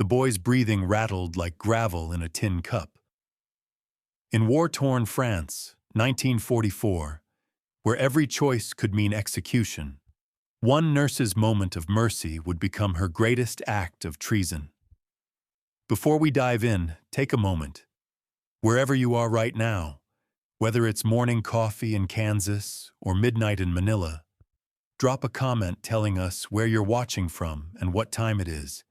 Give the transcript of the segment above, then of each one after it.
The boy's breathing rattled like gravel in a tin cup. In war-torn France, 1944, where every choice could mean execution, one nurse's moment of mercy would become her greatest act of treason. Before we dive in, take a moment. Wherever you are right now, whether it's morning coffee in Kansas or midnight in Manila, drop a comment telling us where you're watching from and what time it is.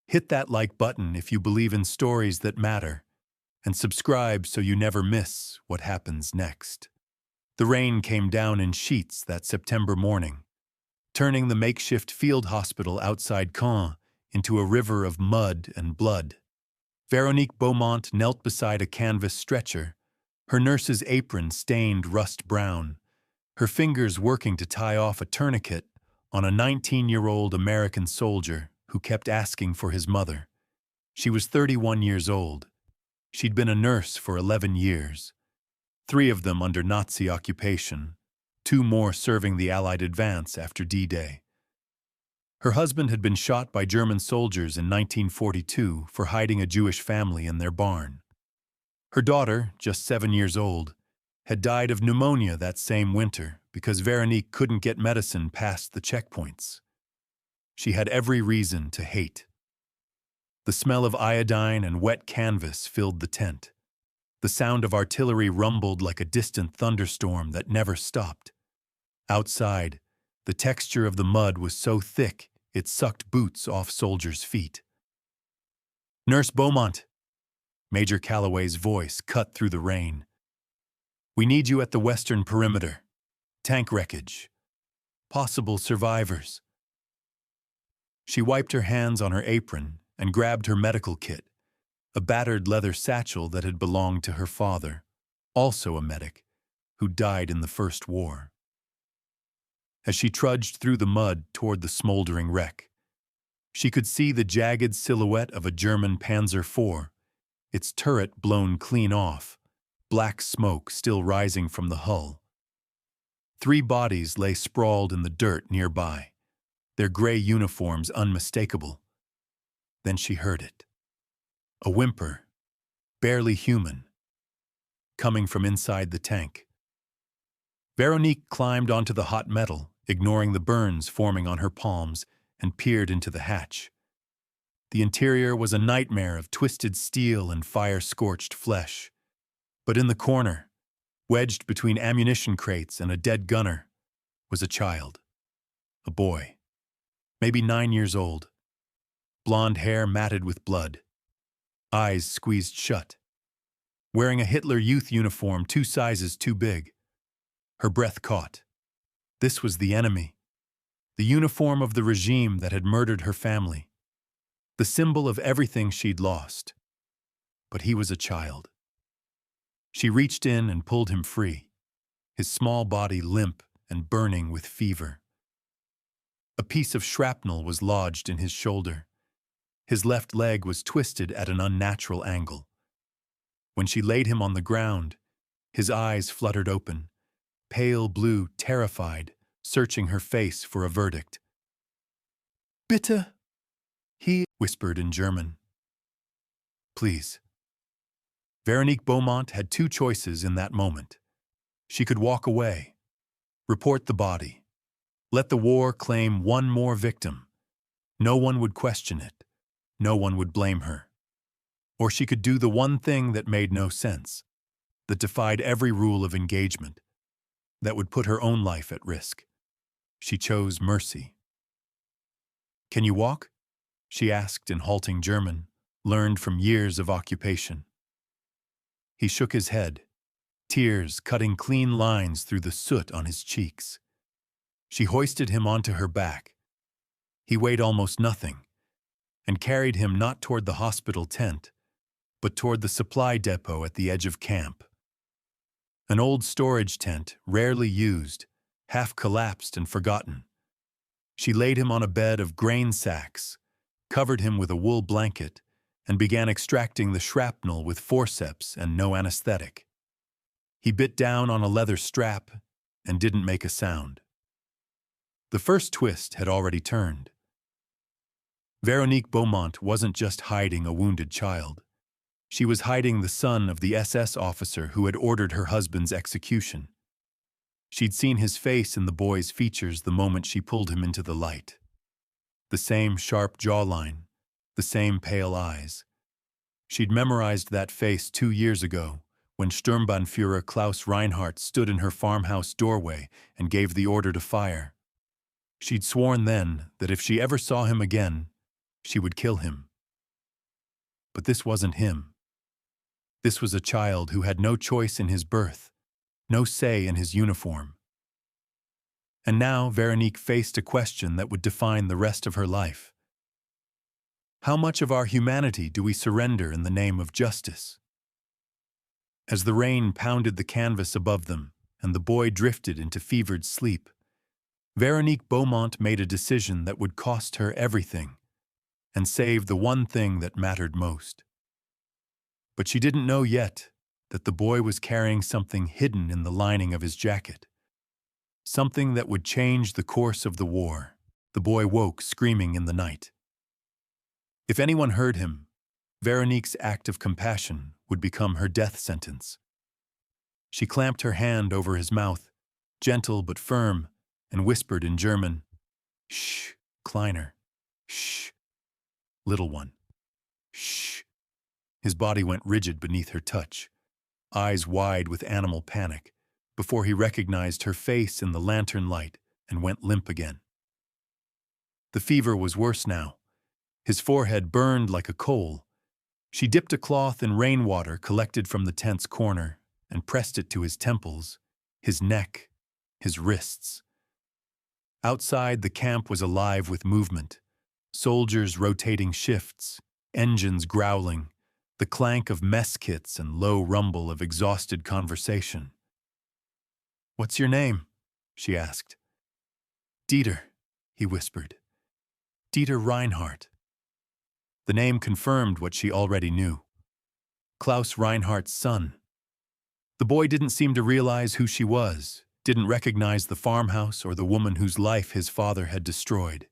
Hit that like button if you believe in stories that matter, and subscribe so you never miss what happens next. The rain came down in sheets that September morning, turning the makeshift field hospital outside Caen into a river of mud and blood. Veronique Beaumont knelt beside a canvas stretcher, her nurse's apron stained rust brown, her fingers working to tie off a tourniquet on a 19-year-old American soldier who kept asking for his mother. She was 31 years old. She'd been a nurse for 11 years, 3 of them under Nazi occupation, 2 more serving the Allied advance after D-Day. Her husband had been shot by German soldiers in 1942 for hiding a Jewish family in their barn. Her daughter, just 7 years old, had died of pneumonia that same winter because Veronique couldn't get medicine past the checkpoints. She had every reason to hate. The smell of iodine and wet canvas filled the tent. The sound of artillery rumbled like a distant thunderstorm that never stopped. Outside, the texture of the mud was so thick it sucked boots off soldiers' feet. "Nurse Beaumont," Major Calloway's voice cut through the rain. "We need you at the western perimeter. Tank wreckage. Possible survivors." She wiped her hands on her apron and grabbed her medical kit, a battered leather satchel that had belonged to her father, also a medic, who died in the First War. As she trudged through the mud toward the smoldering wreck, she could see the jagged silhouette of a German Panzer IV, its turret blown clean off, black smoke still rising from the hull. 3 bodies lay sprawled in the dirt nearby, their gray uniforms unmistakable. Then she heard it. A whimper, barely human, coming from inside the tank. Veronique climbed onto the hot metal, ignoring the burns forming on her palms, and peered into the hatch. The interior was a nightmare of twisted steel and fire-scorched flesh. But in the corner, wedged between ammunition crates and a dead gunner, was a child. A boy, maybe 9 years old. Blonde hair matted with blood. Eyes squeezed shut. Wearing a Hitler Youth uniform 2 sizes too big. Her breath caught. This was the enemy. The uniform of the regime that had murdered her family. The symbol of everything she'd lost. But he was a child. She reached in and pulled him free, his small body limp and burning with fever. A piece of shrapnel was lodged in his shoulder. His left leg was twisted at an unnatural angle. When she laid him on the ground, his eyes fluttered open, pale blue, terrified, searching her face for a verdict. "Bitte," he whispered in German. "Please." Veronique Beaumont had 2 choices in that moment. She could walk away, report the body, let the war claim 1 more victim. No one would question it. No one would blame her. Or she could do the one thing that made no sense, that defied every rule of engagement, that would put her own life at risk. She chose mercy. "Can you walk?" she asked in halting German, learned from years of occupation. He shook his head, tears cutting clean lines through the soot on his cheeks. She hoisted him onto her back. He weighed almost nothing, and carried him not toward the hospital tent, but toward the supply depot at the edge of camp. An old storage tent, rarely used, half collapsed and forgotten. She laid him on a bed of grain sacks, covered him with a wool blanket, and began extracting the shrapnel with forceps and no anesthetic. He bit down on a leather strap and didn't make a sound. The first twist had already turned. Veronique Beaumont wasn't just hiding a wounded child. She was hiding the son of the SS officer who had ordered her husband's execution. She'd seen his face in the boy's features the moment she pulled him into the light. The same sharp jawline, the same pale eyes. She'd memorized that face 2 years ago, when Sturmbannführer Klaus Reinhardt stood in her farmhouse doorway and gave the order to fire. She'd sworn then that if she ever saw him again, she would kill him. But this wasn't him. This was a child who had no choice in his birth, no say in his uniform. And now Veronique faced a question that would define the rest of her life. How much of our humanity do we surrender in the name of justice? As the rain pounded the canvas above them and the boy drifted into fevered sleep, Veronique Beaumont made a decision that would cost her everything and save the one thing that mattered most. But she didn't know yet that the boy was carrying something hidden in the lining of his jacket. Something that would change the course of the war. The boy woke screaming in the night. If anyone heard him, Veronique's act of compassion would become her death sentence. She clamped her hand over his mouth, gentle but firm, and whispered in German, "Shh, Kleiner. Shh, little one. Shh." His body went rigid beneath her touch, eyes wide with animal panic, before he recognized her face in the lantern light and went limp again. The fever was worse now. His forehead burned like a coal. She dipped a cloth in rainwater collected from the tent's corner and pressed it to his temples, his neck, his wrists. Outside, the camp was alive with movement. Soldiers rotating shifts, engines growling, the clank of mess kits and low rumble of exhausted conversation. "What's your name?" she asked. "Dieter," he whispered. "Dieter Reinhardt." The name confirmed what she already knew. Klaus Reinhardt's son. The boy didn't seem to realize who she was, didn't recognize the farmhouse or the woman whose life his father had destroyed.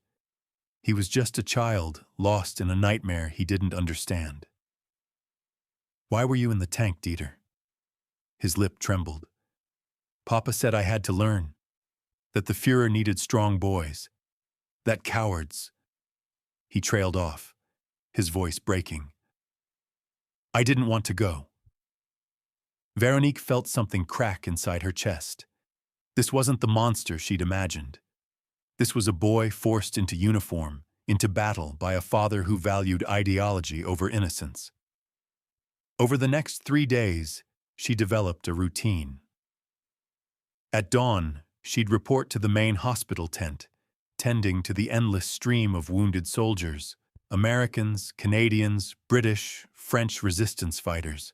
He was just a child, lost in a nightmare he didn't understand. "Why were you in the tank, Dieter?" His lip trembled. "Papa said I had to learn, that the Führer needed strong boys, that cowards." He trailed off, his voice breaking. "I didn't want to go." Veronique felt something crack inside her chest. This wasn't the monster she'd imagined. This was a boy forced into uniform, into battle by a father who valued ideology over innocence. Over the next 3 days, she developed a routine. At dawn, she'd report to the main hospital tent, tending to the endless stream of wounded soldiers, Americans, Canadians, British, French resistance fighters.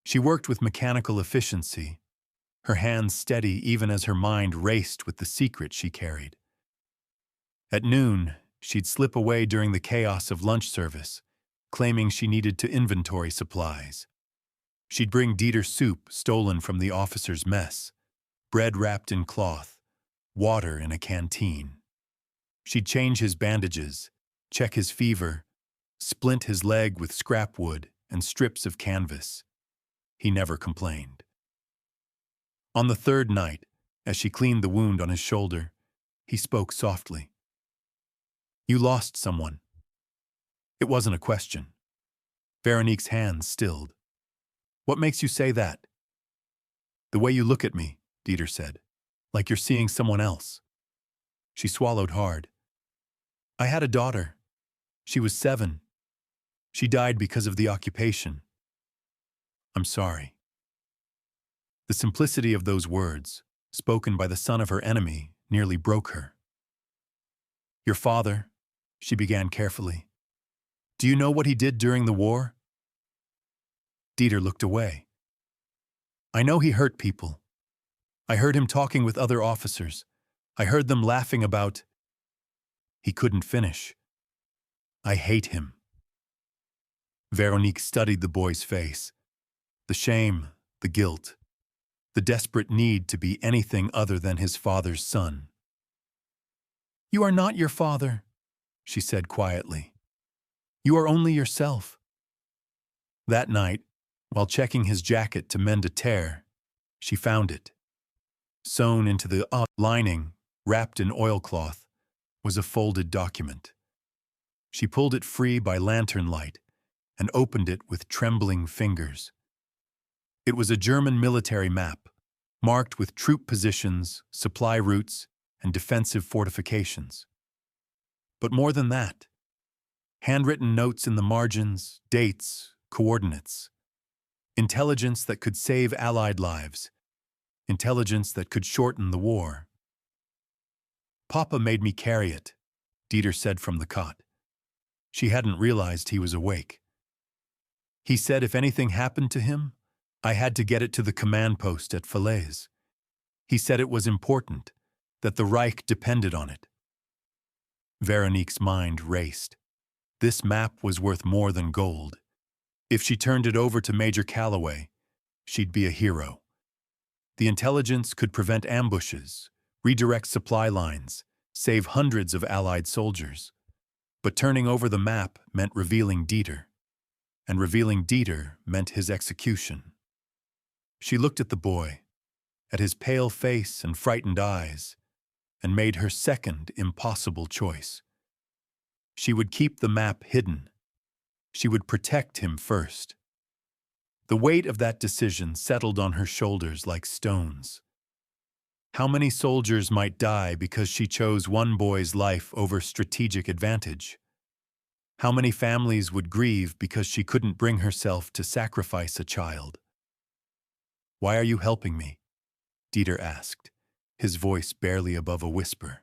She worked with mechanical efficiency, her hands steady even as her mind raced with the secret she carried. At noon, she'd slip away during the chaos of lunch service, claiming she needed to inventory supplies. She'd bring Dieter soup stolen from the officer's mess, bread wrapped in cloth, water in a canteen. She'd change his bandages, check his fever, splint his leg with scrap wood and strips of canvas. He never complained. On the 3rd night, as she cleaned the wound on his shoulder, he spoke softly. "You lost someone." It wasn't a question. Veronique's hands stilled. "What makes you say that?" "The way you look at me," Dieter said, "like you're seeing someone else." She swallowed hard. "I had a daughter. She was 7. She died because of the occupation. I'm sorry." The simplicity of those words, spoken by the son of her enemy, nearly broke her. "Your father," she began carefully. "Do you know what he did during the war?" Dieter looked away. "I know he hurt people. I heard him talking with other officers. I heard them laughing about—" He couldn't finish. "I hate him." Veronique studied the boy's face. The shame, the guilt, the desperate need to be anything other than his father's son. "You are not your father," she said quietly. "You are only yourself." That night, while checking his jacket to mend a tear, she found it. Sewn into the lining, wrapped in oilcloth, was a folded document. She pulled it free by lantern light and opened it with trembling fingers. It was a German military map, marked with troop positions, supply routes, and defensive fortifications. But more than that, handwritten notes in the margins, dates, coordinates. Intelligence that could save Allied lives. Intelligence that could shorten the war. "Papa made me carry it," Dieter said from the cot. She hadn't realized he was awake. "He said if anything happened to him, I had to get it to the command post at Falaise. He said it was important, that the Reich depended on it." Veronique's mind raced. This map was worth more than gold. If she turned it over to Major Calloway, she'd be a hero. The intelligence could prevent ambushes, redirect supply lines, save hundreds of Allied soldiers. But turning over the map meant revealing Dieter, and revealing Dieter meant his execution. She looked at the boy, at his pale face and frightened eyes, and made her second impossible choice. She would keep the map hidden. She would protect him first. The weight of that decision settled on her shoulders like stones. How many soldiers might die because she chose one boy's life over strategic advantage? How many families would grieve because she couldn't bring herself to sacrifice a child? "Why are you helping me?" Dieter asked, his voice barely above a whisper.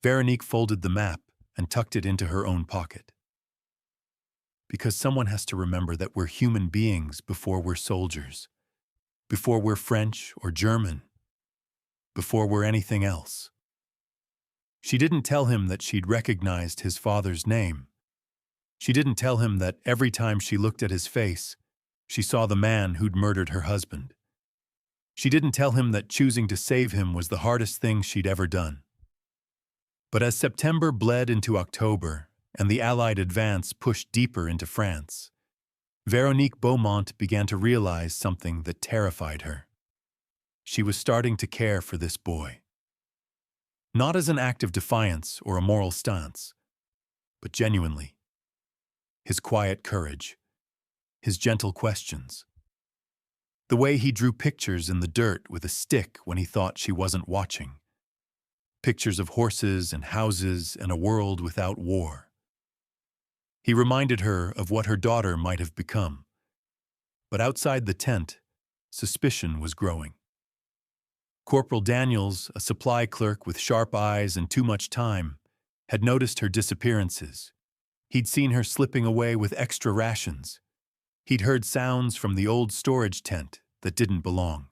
Veronique folded the map and tucked it into her own pocket. "Because someone has to remember that we're human beings before we're soldiers, before we're French or German, before we're anything else." She didn't tell him that she'd recognized his father's name. She didn't tell him that every time she looked at his face, she saw the man who'd murdered her husband. She didn't tell him that choosing to save him was the hardest thing she'd ever done. But as September bled into October and the Allied advance pushed deeper into France, Veronique Beaumont began to realize something that terrified her. She was starting to care for this boy. Not as an act of defiance or a moral stance, but genuinely. His quiet courage, his gentle questions, the way he drew pictures in the dirt with a stick when he thought she wasn't watching. Pictures of horses and houses and a world without war. He reminded her of what her daughter might have become. But outside the tent, suspicion was growing. Corporal Daniels, a supply clerk with sharp eyes and too much time, had noticed her disappearances. He'd seen her slipping away with extra rations. He'd heard sounds from the old storage tent that didn't belong.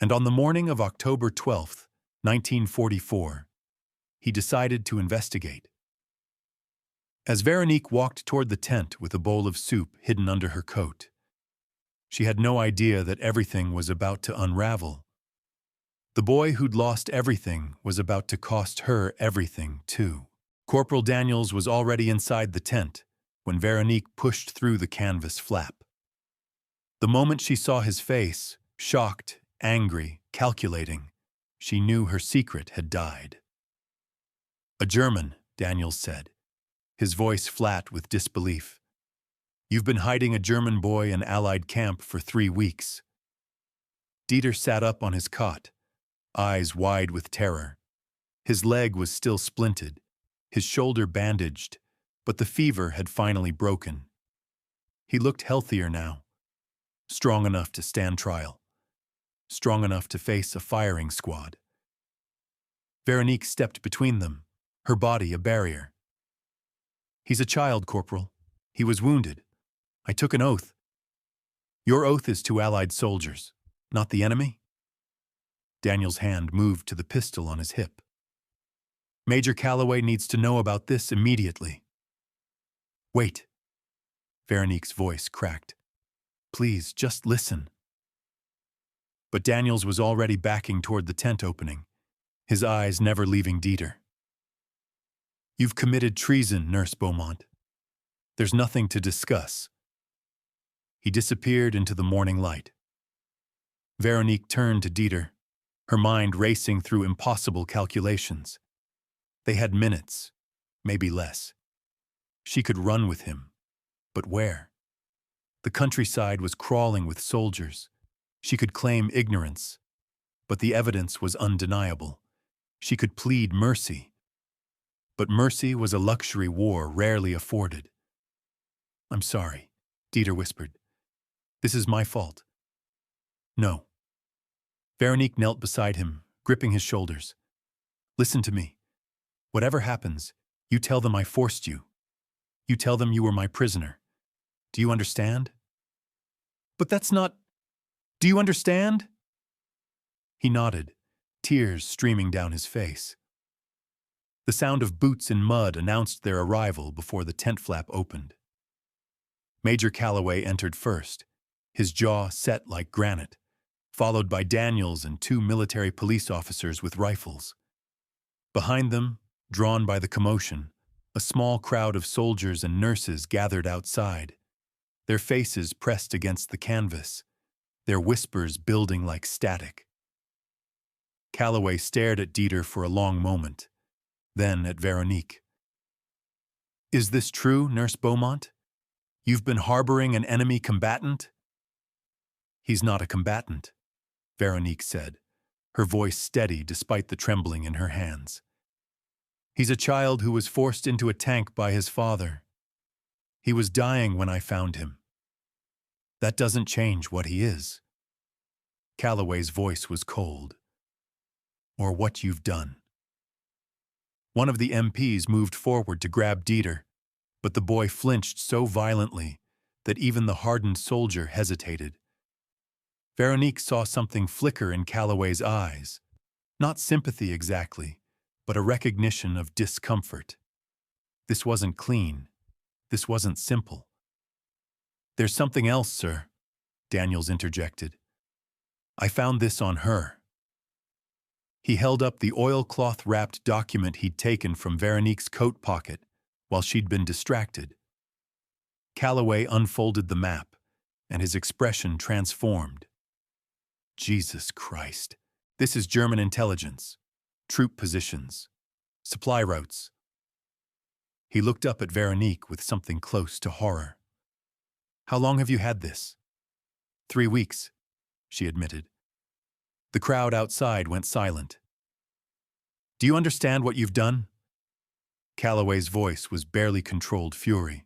And on the morning of October 12th, 1944, he decided to investigate. As Veronique walked toward the tent with a bowl of soup hidden under her coat, she had no idea that everything was about to unravel. The boy who'd lost everything was about to cost her everything, too. Corporal Daniels was already inside the tent when Veronique pushed through the canvas flap. The moment she saw his face, shocked, angry, calculating, she knew her secret had died. "A German," Daniels said, his voice flat with disbelief. "You've been hiding a German boy in Allied camp for 3 weeks." Dieter sat up on his cot, eyes wide with terror. His leg was still splinted, his shoulder bandaged, but the fever had finally broken. He looked healthier now, strong enough to stand trial, strong enough to face a firing squad. Veronique stepped between them, her body a barrier. "He's a child, Corporal. He was wounded. I took an oath." "Your oath is to Allied soldiers, not the enemy?" Daniel's hand moved to the pistol on his hip. "Major Calloway needs to know about this immediately." "Wait." Veronique's voice cracked. "Please, just listen." But Daniels was already backing toward the tent opening, his eyes never leaving Dieter. You've committed treason, Nurse Beaumont. There's nothing to discuss. He disappeared into the morning light. Veronique turned to Dieter, her mind racing through impossible calculations. They had minutes, maybe less. She could run with him, but where? The countryside was crawling with soldiers. She could claim ignorance, but the evidence was undeniable. She could plead mercy, but mercy was a luxury war rarely afforded. I'm sorry, Dieter whispered. This is my fault. No. Veronique knelt beside him, gripping his shoulders. Listen to me. Whatever happens, you tell them I forced you. You tell them you were my prisoner. Do you understand? But that's not... Do you understand? He nodded, tears streaming down his face. The sound of boots in mud announced their arrival before the tent flap opened. Major Calloway entered first, his jaw set like granite, followed by Daniels and 2 military police officers with rifles. Behind them, drawn by the commotion, a small crowd of soldiers and nurses gathered outside, their faces pressed against the canvas, their whispers building like static. Calloway stared at Dieter for a long moment, then at Veronique. Is this true, Nurse Beaumont? You've been harboring an enemy combatant? He's not a combatant, Veronique said, her voice steady despite the trembling in her hands. He's a child who was forced into a tank by his father. He was dying when I found him. That doesn't change what he is. Calloway's voice was cold. Or what you've done. One of the MPs moved forward to grab Dieter, but the boy flinched so violently that even the hardened soldier hesitated. Veronique saw something flicker in Calloway's eyes, not sympathy exactly, but a recognition of discomfort. This wasn't clean. This wasn't simple. There's something else, sir, Daniels interjected. I found this on her. He held up the oilcloth-wrapped document he'd taken from Veronique's coat pocket while she'd been distracted. Calloway unfolded the map, and his expression transformed. Jesus Christ, this is German intelligence, troop positions, supply routes. He looked up at Veronique with something close to horror. How long have you had this? 3 weeks, she admitted. The crowd outside went silent. Do you understand what you've done? Calloway's voice was barely controlled fury.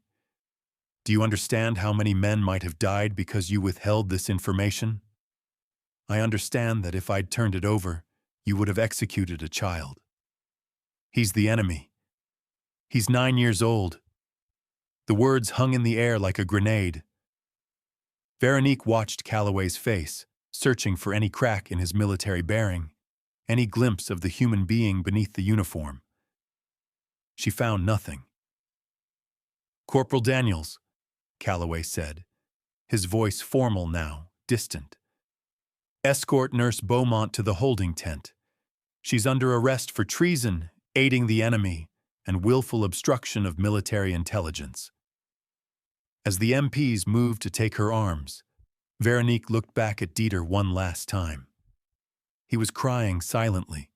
Do you understand how many men might have died because you withheld this information? I understand that if I'd turned it over, you would have executed a child. He's the enemy. He's 9 years old. The words hung in the air like a grenade. Veronique watched Calloway's face, searching for any crack in his military bearing, any glimpse of the human being beneath the uniform. She found nothing. Corporal Daniels, Calloway said, his voice formal now, distant. Escort Nurse Beaumont to the holding tent. She's under arrest for treason, aiding the enemy, and willful obstruction of military intelligence. As the MPs moved to take her arms, Veronique looked back at Dieter one last time. He was crying silently,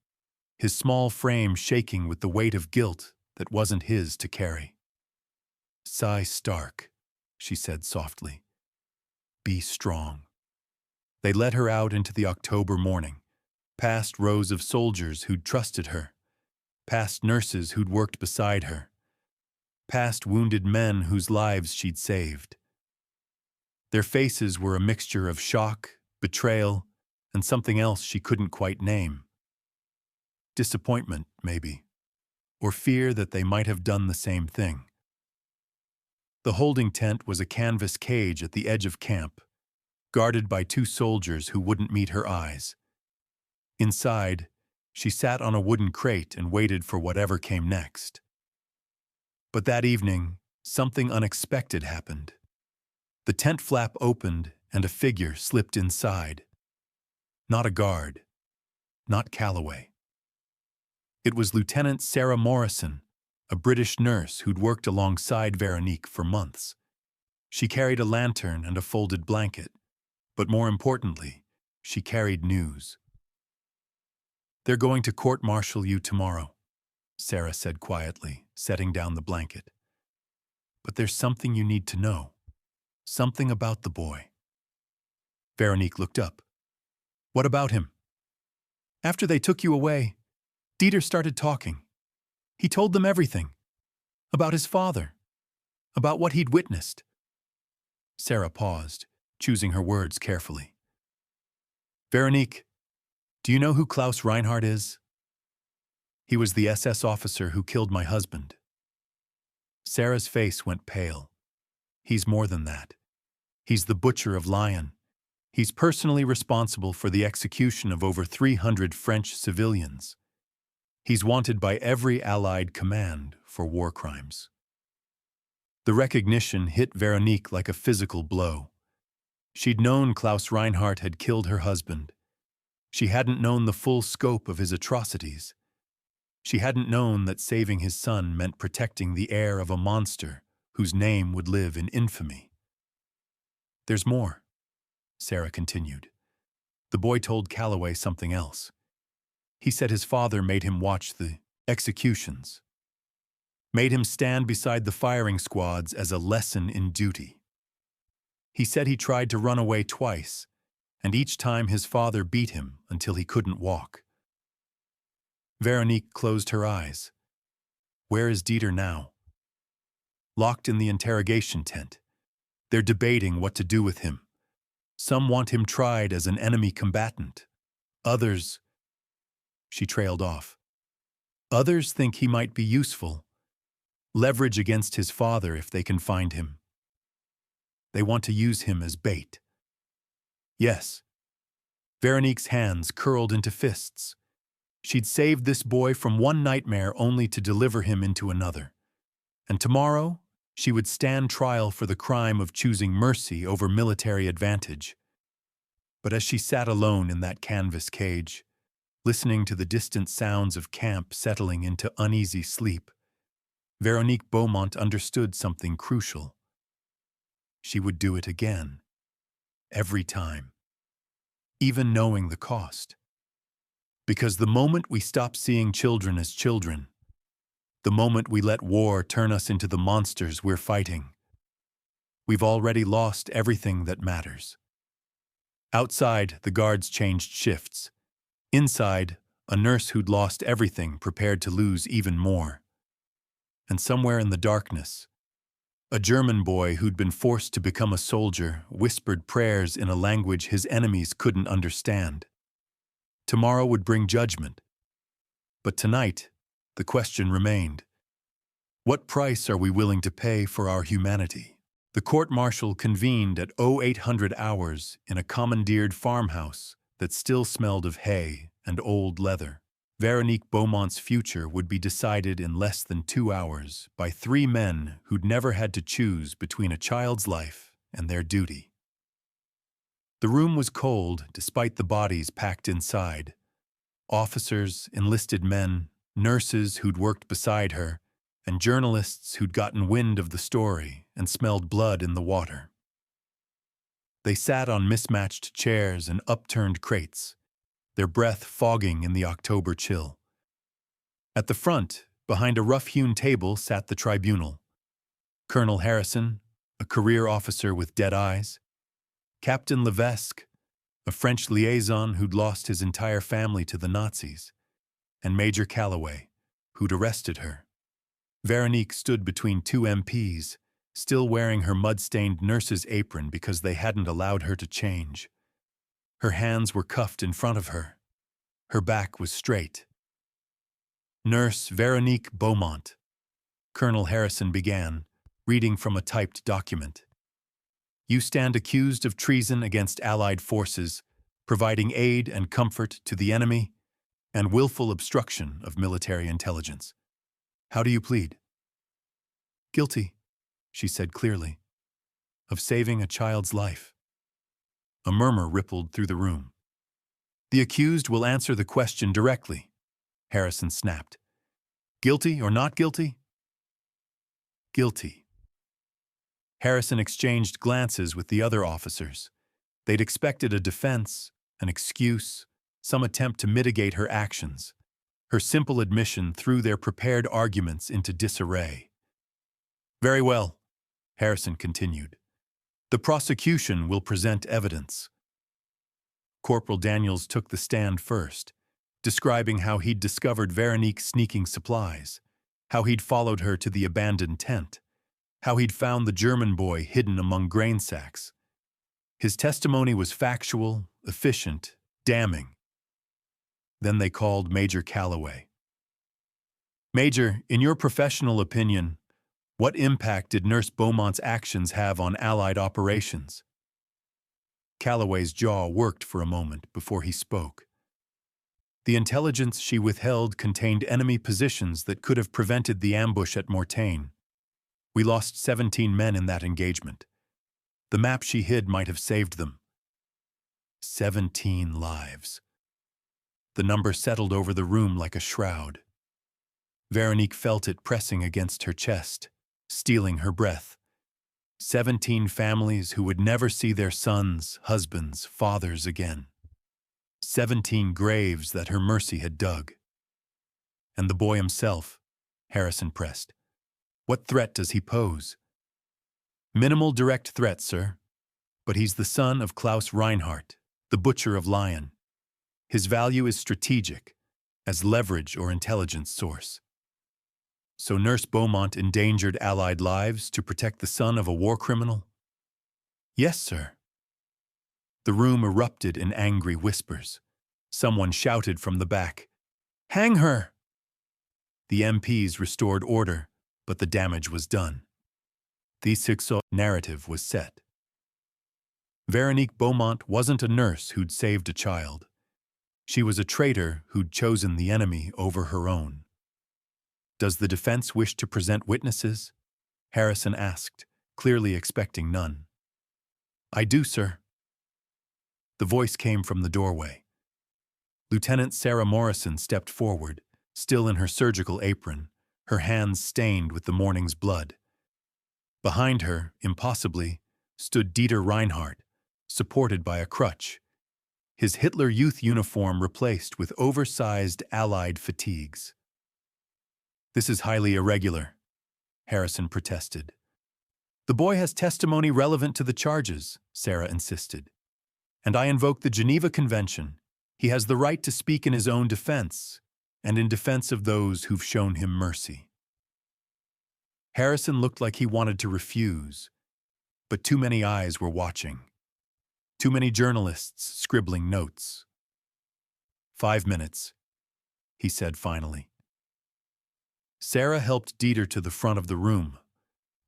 his small frame shaking with the weight of guilt that wasn't his to carry. Sigh Stark, she said softly. Be strong. They led her out into the October morning, past rows of soldiers who'd trusted her, past nurses who'd worked beside her, past wounded men whose lives she'd saved. Their faces were a mixture of shock, betrayal, and something else she couldn't quite name. Disappointment, maybe, or fear that they might have done the same thing. The holding tent was a canvas cage at the edge of camp, guarded by 2 soldiers who wouldn't meet her eyes. Inside, she sat on a wooden crate and waited for whatever came next. But that evening, something unexpected happened. The tent flap opened and a figure slipped inside. Not a guard, not Calloway. It was Lieutenant Sarah Morrison, a British nurse who'd worked alongside Veronique for months. She carried a lantern and a folded blanket, but more importantly, she carried news. "They're going to court-martial you tomorrow," Sarah said quietly, setting down the blanket. "But there's something you need to know. Something about the boy." Veronique looked up. "What about him?" "After they took you away, Dieter started talking. He told them everything. About his father. About what he'd witnessed." Sarah paused, choosing her words carefully. "Veronique, do you know who Klaus Reinhardt is?" "He was the SS officer who killed my husband." Sarah's face went pale. "He's more than that. He's the butcher of Lyon. He's personally responsible for the execution of over 300 French civilians. He's wanted by every Allied command for war crimes." The recognition hit Veronique like a physical blow. She'd known Klaus Reinhardt had killed her husband. She hadn't known the full scope of his atrocities. She hadn't known that saving his son meant protecting the heir of a monster whose name would live in infamy. "There's more," Sarah continued. "The boy told Calloway something else. He said his father made him watch the executions. Made him stand beside the firing squads as a lesson in duty. He said he tried to run away twice, and each time his father beat him until he couldn't walk." Veronique closed her eyes. Where is Dieter now? Locked in the interrogation tent. They're debating what to do with him. Some want him tried as an enemy combatant. Others... She trailed off. "Others think he might be useful. Leverage against his father if they can find him. They want to use him as bait." Yes. Veronique's hands curled into fists. She'd saved this boy from one nightmare only to deliver him into another. And tomorrow, she would stand trial for the crime of choosing mercy over military advantage. But as she sat alone in that canvas cage, listening to the distant sounds of camp settling into uneasy sleep, Veronique Beaumont understood something crucial. She would do it again. Every time. Even knowing the cost. Because the moment we stop seeing children as children, the moment we let war turn us into the monsters we're fighting, we've already lost everything that matters. Outside, the guards changed shifts. Inside, a nurse who'd lost everything prepared to lose even more. And somewhere in the darkness, a German boy who'd been forced to become a soldier whispered prayers in a language his enemies couldn't understand. Tomorrow would bring judgment. But tonight, the question remained. What price are we willing to pay for our humanity? The court-martial convened at 0800 hours in a commandeered farmhouse that still smelled of hay and old leather. Veronique Beaumont's future would be decided in less than 2 hours by 3 men who'd never had to choose between a child's life and their duty. The room was cold despite the bodies packed inside. Officers, enlisted men, nurses who'd worked beside her, and journalists who'd gotten wind of the story and smelled blood in the water. They sat on mismatched chairs and upturned crates, their breath fogging in the October chill. At the front, behind a rough-hewn table, sat the tribunal. Colonel Harrison, a career officer with dead eyes, Captain Levesque, a French liaison who'd lost his entire family to the Nazis, and Major Calloway, who'd arrested her. Veronique stood between 2 MPs, still wearing her mud-stained nurse's apron because they hadn't allowed her to change. Her hands were cuffed in front of her. Her back was straight. "Nurse Veronique Beaumont," Colonel Harrison began, reading from a typed document. "You stand accused of treason against Allied forces, providing aid and comfort to the enemy, and willful obstruction of military intelligence. How do you plead?" "Guilty," she said clearly, "of saving a child's life." A murmur rippled through the room. "The accused will answer the question directly," Harrison snapped. "Guilty or not guilty, guilty. Harrison exchanged glances with the other officers. They'd expected a defense, an excuse, some attempt to mitigate her actions. Her simple admission threw their prepared arguments into disarray. "Very well," Harrison continued. "The prosecution will present evidence." Corporal Daniels took the stand first, describing how he'd discovered Veronique sneaking supplies, how he'd followed her to the abandoned tent, how he'd found the German boy hidden among grain sacks. His testimony was factual, efficient, damning. Then they called Major Calloway. "Major, in your professional opinion, what impact did Nurse Beaumont's actions have on Allied operations?" Calloway's jaw worked for a moment before he spoke. "The intelligence she withheld contained enemy positions that could have prevented the ambush at Mortagne. We lost 17 men in that engagement. The map she hid might have saved them." 17 lives. The number settled over the room like a shroud. Veronique felt it pressing against her chest, stealing her breath. 17 families who would never see their sons, husbands, fathers again. 17 graves that her mercy had dug. "And the boy himself," Harrison pressed. "What threat does he pose?" "Minimal direct threat, sir. But he's the son of Klaus Reinhardt, the butcher of Lyon. His value is strategic, as leverage or intelligence source." "So Nurse Beaumont endangered Allied lives to protect the son of a war criminal?" "Yes, sir." The room erupted in angry whispers. Someone shouted from the back, "Hang her!" The MPs restored order, but the damage was done. The success narrative was set. Veronique Beaumont wasn't a nurse who'd saved a child. She was a traitor who'd chosen the enemy over her own. "Does the defense wish to present witnesses?" Harrison asked, clearly expecting none. "I do, sir." The voice came from the doorway. Lieutenant Sarah Morrison stepped forward, still in her surgical apron, her hands stained with the morning's blood. Behind her, impossibly, stood Dieter Reinhardt, supported by a crutch, his Hitler Youth uniform replaced with oversized Allied fatigues. "This is highly irregular," Harrison protested. "The boy has testimony relevant to the charges," Sarah insisted. "And I invoke the Geneva Convention. He has the right to speak in his own defense, and in defense of those who've shown him mercy." Harrison looked like he wanted to refuse, but too many eyes were watching. Too many journalists scribbling notes. "5 minutes," he said finally. Sarah helped Dieter to the front of the room.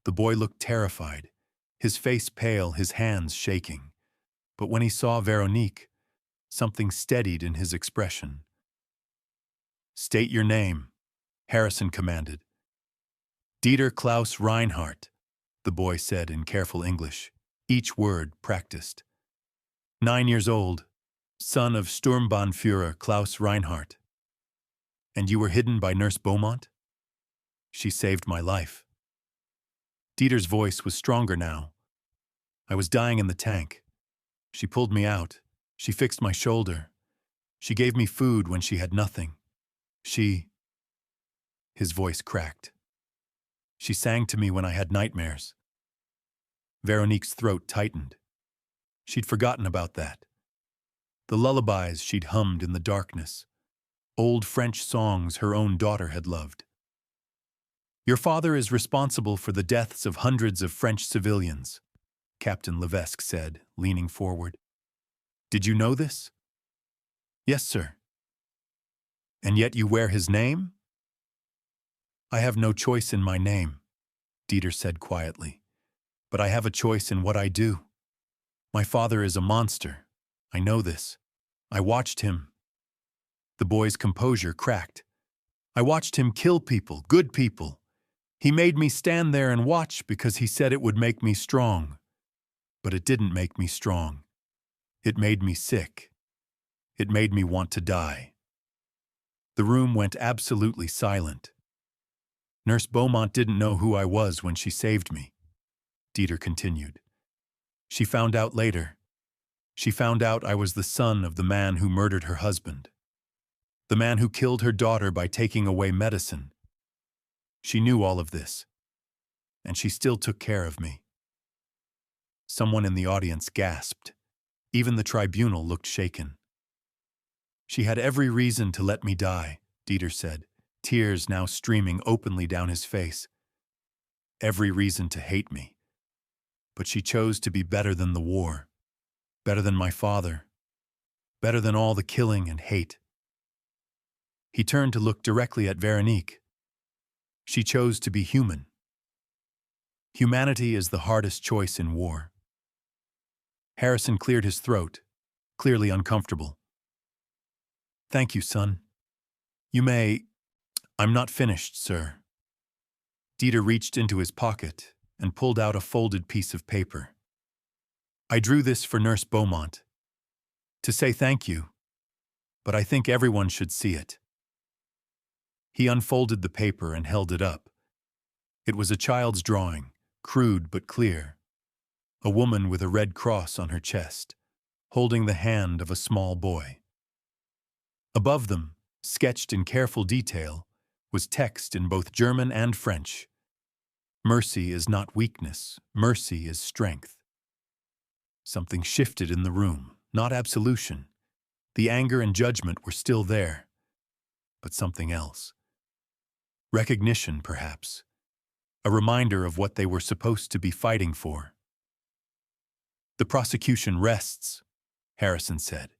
The boy looked terrified, his face pale, his hands shaking. But when he saw Veronique, something steadied in his expression. "State your name," Harrison commanded. "Dieter Klaus Reinhardt," the boy said in careful English, each word practiced. 9 years old, son of Sturmbannführer Klaus Reinhardt. "And you were hidden by Nurse Beaumont?" "She saved my life." Dieter's voice was stronger now. "I was dying in the tank. She pulled me out. She fixed my shoulder. She gave me food when she had nothing. She—" His voice cracked. "She sang to me when I had nightmares." Veronique's throat tightened. She'd forgotten about that. The lullabies she'd hummed in the darkness. Old French songs her own daughter had loved. "Your father is responsible for the deaths of hundreds of French civilians," Captain Levesque said, leaning forward. "Did you know this?" "Yes, sir." "And yet you wear his name?" "I have no choice in my name," Dieter said quietly. "But I have a choice in what I do. My father is a monster. I know this. I watched him." The boy's composure cracked. "I watched him kill people, good people. He made me stand there and watch because he said it would make me strong. But it didn't make me strong. It made me sick. It made me want to die." The room went absolutely silent. Nurse Beaumont didn't know who I was when she saved me, Dieter continued. She found out later. She found out I was the son of the man who murdered her husband, the man who killed her daughter by taking away medicine. She knew all of this, and she still took care of me. Someone in the audience gasped. Even the tribunal looked shaken. She had every reason to let me die, Dieter said, tears now streaming openly down his face. Every reason to hate me. But she chose to be better than the war, better than my father, better than all the killing and hate. He turned to look directly at Veronique. She chose to be human. Humanity is the hardest choice in war. Harrison cleared his throat, clearly uncomfortable. Thank you, son. You may... I'm not finished, sir. Dieter reached into his pocket and pulled out a folded piece of paper. I drew this for Nurse Beaumont, to say thank you, but I think everyone should see it. He unfolded the paper and held it up. It was a child's drawing, crude but clear. A woman with a red cross on her chest, holding the hand of a small boy. Above them, sketched in careful detail, was text in both German and French. Mercy is not weakness, mercy is strength. Something shifted in the room, not absolution. The anger and judgment were still there, but something else. Recognition, perhaps. A reminder of what they were supposed to be fighting for. The prosecution rests, Harrison said,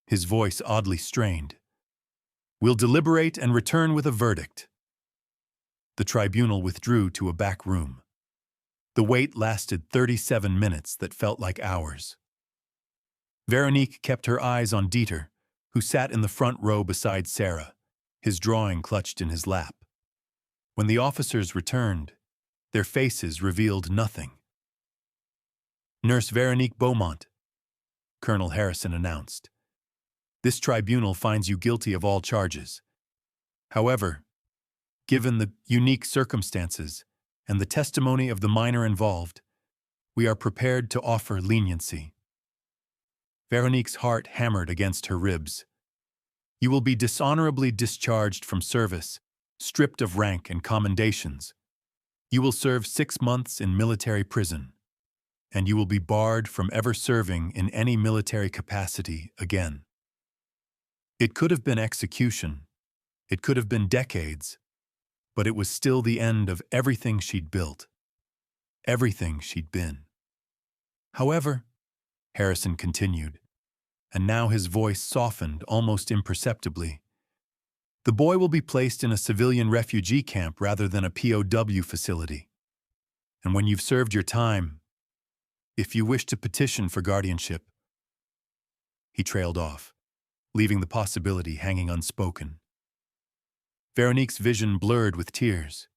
his voice oddly strained. We'll deliberate and return with a verdict. The tribunal withdrew to a back room. The wait lasted 37 minutes that felt like hours. Veronique kept her eyes on Dieter, who sat in the front row beside Sarah, his drawing clutched in his lap. When the officers returned, their faces revealed nothing. Nurse Veronique Beaumont, Colonel Harrison announced. This tribunal finds you guilty of all charges. However, given the unique circumstances and the testimony of the minor involved, we are prepared to offer leniency. Veronique's heart hammered against her ribs. You will be dishonorably discharged from service, stripped of rank and commendations. You will serve 6 months in military prison, and you will be barred from ever serving in any military capacity again. It could have been execution. It could have been decades, but it was still the end of everything she'd built, everything she'd been. However, Harrison continued, and now his voice softened almost imperceptibly, the boy will be placed in a civilian refugee camp rather than a POW facility. And when you've served your time, if you wish to petition for guardianship, he trailed off, leaving the possibility hanging unspoken. Veronique's vision blurred with tears.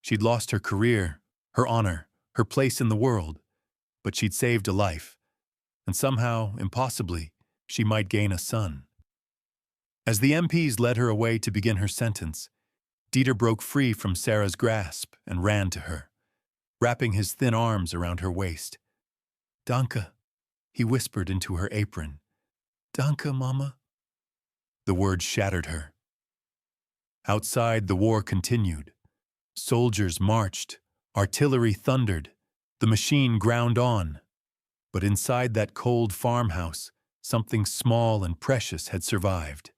She'd lost her career, her honor, her place in the world, but she'd saved a life, and somehow, impossibly, she might gain a son. As the MPs led her away to begin her sentence, Dieter broke free from Sarah's grasp and ran to her, wrapping his thin arms around her waist. Danke, he whispered into her apron. Danke, Mama. The words shattered her. Outside, the war continued. Soldiers marched, artillery thundered, the machine ground on. But inside that cold farmhouse, something small and precious had survived.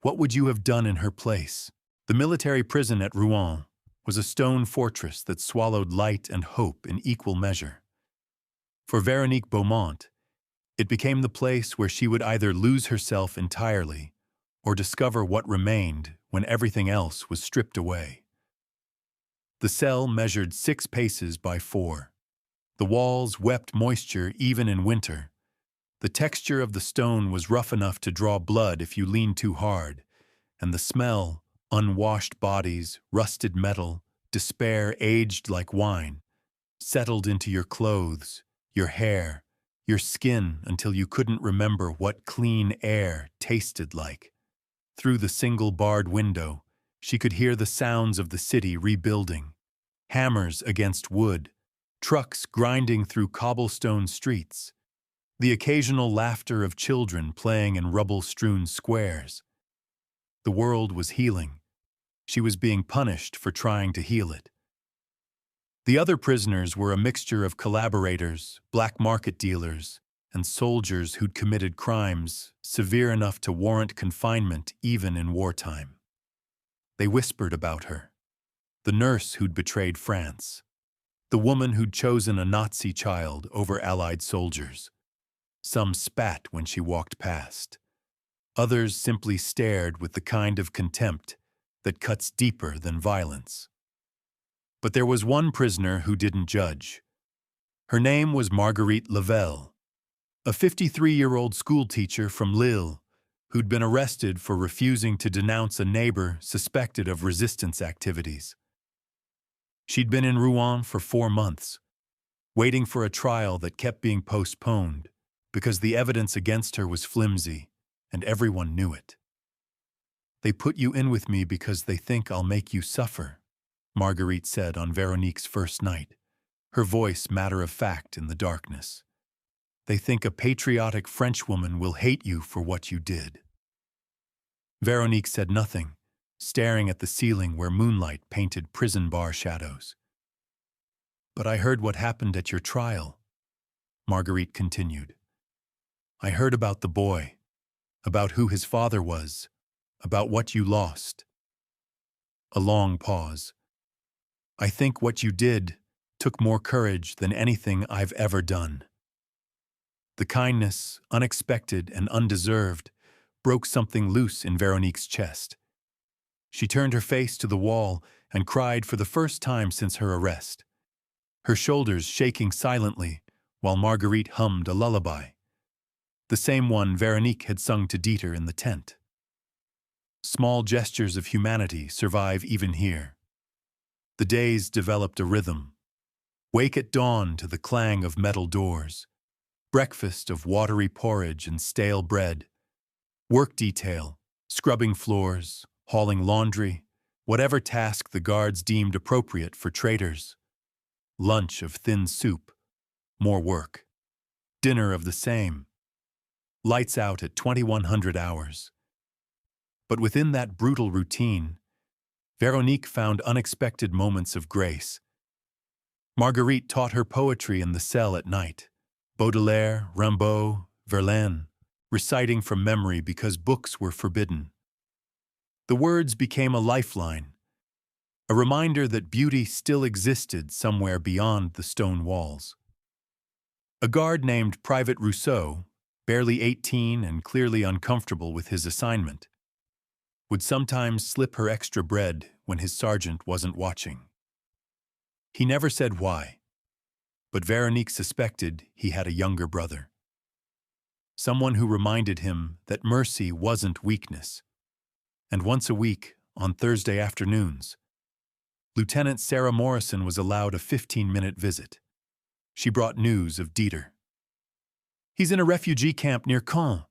What would you have done in her place? The military prison at Rouen was a stone fortress that swallowed light and hope in equal measure. For Veronique Beaumont, it became the place where she would either lose herself entirely or discover what remained when everything else was stripped away. The cell measured 6 paces by 4. The walls wept moisture even in winter. The texture of the stone was rough enough to draw blood if you leaned too hard, and the smell, unwashed bodies, rusted metal, despair aged like wine, settled into your clothes, your hair, your skin until you couldn't remember what clean air tasted like. Through the single barred window, She could hear the sounds of the city rebuilding, hammers against wood, trucks grinding through cobblestone streets, the occasional laughter of children playing in rubble-strewn squares. The world was healing. She was being punished for trying to heal it. The other prisoners were a mixture of collaborators, black market dealers, and soldiers who'd committed crimes severe enough to warrant confinement even in wartime. They whispered about her. The nurse who'd betrayed France. The woman who'd chosen a Nazi child over Allied soldiers. Some spat when she walked past. Others simply stared with the kind of contempt that cuts deeper than violence. But there was one prisoner who didn't judge. Her name was Marguerite Lavelle, a 53-year-old schoolteacher from Lille who'd been arrested for refusing to denounce a neighbor suspected of resistance activities. She'd been in Rouen for 4 months, waiting for a trial that kept being postponed because the evidence against her was flimsy, and everyone knew it. "They put you in with me because they think I'll make you suffer," Marguerite said on Veronique's first night, her voice matter-of-fact in the darkness. "They think a patriotic Frenchwoman will hate you for what you did." Veronique said nothing, staring at the ceiling where moonlight painted prison bar shadows. "But I heard what happened at your trial," Marguerite continued. "I heard about the boy, about who his father was, about what you lost." A long pause. "I think what you did took more courage than anything I've ever done." The kindness, unexpected and undeserved, broke something loose in Veronique's chest. She turned her face to the wall and cried for the first time since her arrest, her shoulders shaking silently while Marguerite hummed a lullaby, the same one Veronique had sung to Dieter in the tent. Small gestures of humanity survive even here. The days developed a rhythm. Wake at dawn to the clang of metal doors. Breakfast of watery porridge and stale bread. Work detail, scrubbing floors, hauling laundry, whatever task the guards deemed appropriate for traitors. Lunch of thin soup, more work. Dinner of the same. Lights out at 2100 hours. But within that brutal routine, Veronique found unexpected moments of grace. Marguerite taught her poetry in the cell at night. Baudelaire, Rimbaud, Verlaine, reciting from memory because books were forbidden. The words became a lifeline, a reminder that beauty still existed somewhere beyond the stone walls. A guard named Private Rousseau, barely 18 and clearly uncomfortable with his assignment, would sometimes slip her extra bread when his sergeant wasn't watching. He never said why, but Veronique suspected he had a younger brother. Someone who reminded him that mercy wasn't weakness. And once a week, on Thursday afternoons, Lieutenant Sarah Morrison was allowed a 15-minute visit. She brought news of Dieter. "He's in a refugee camp near Caen,"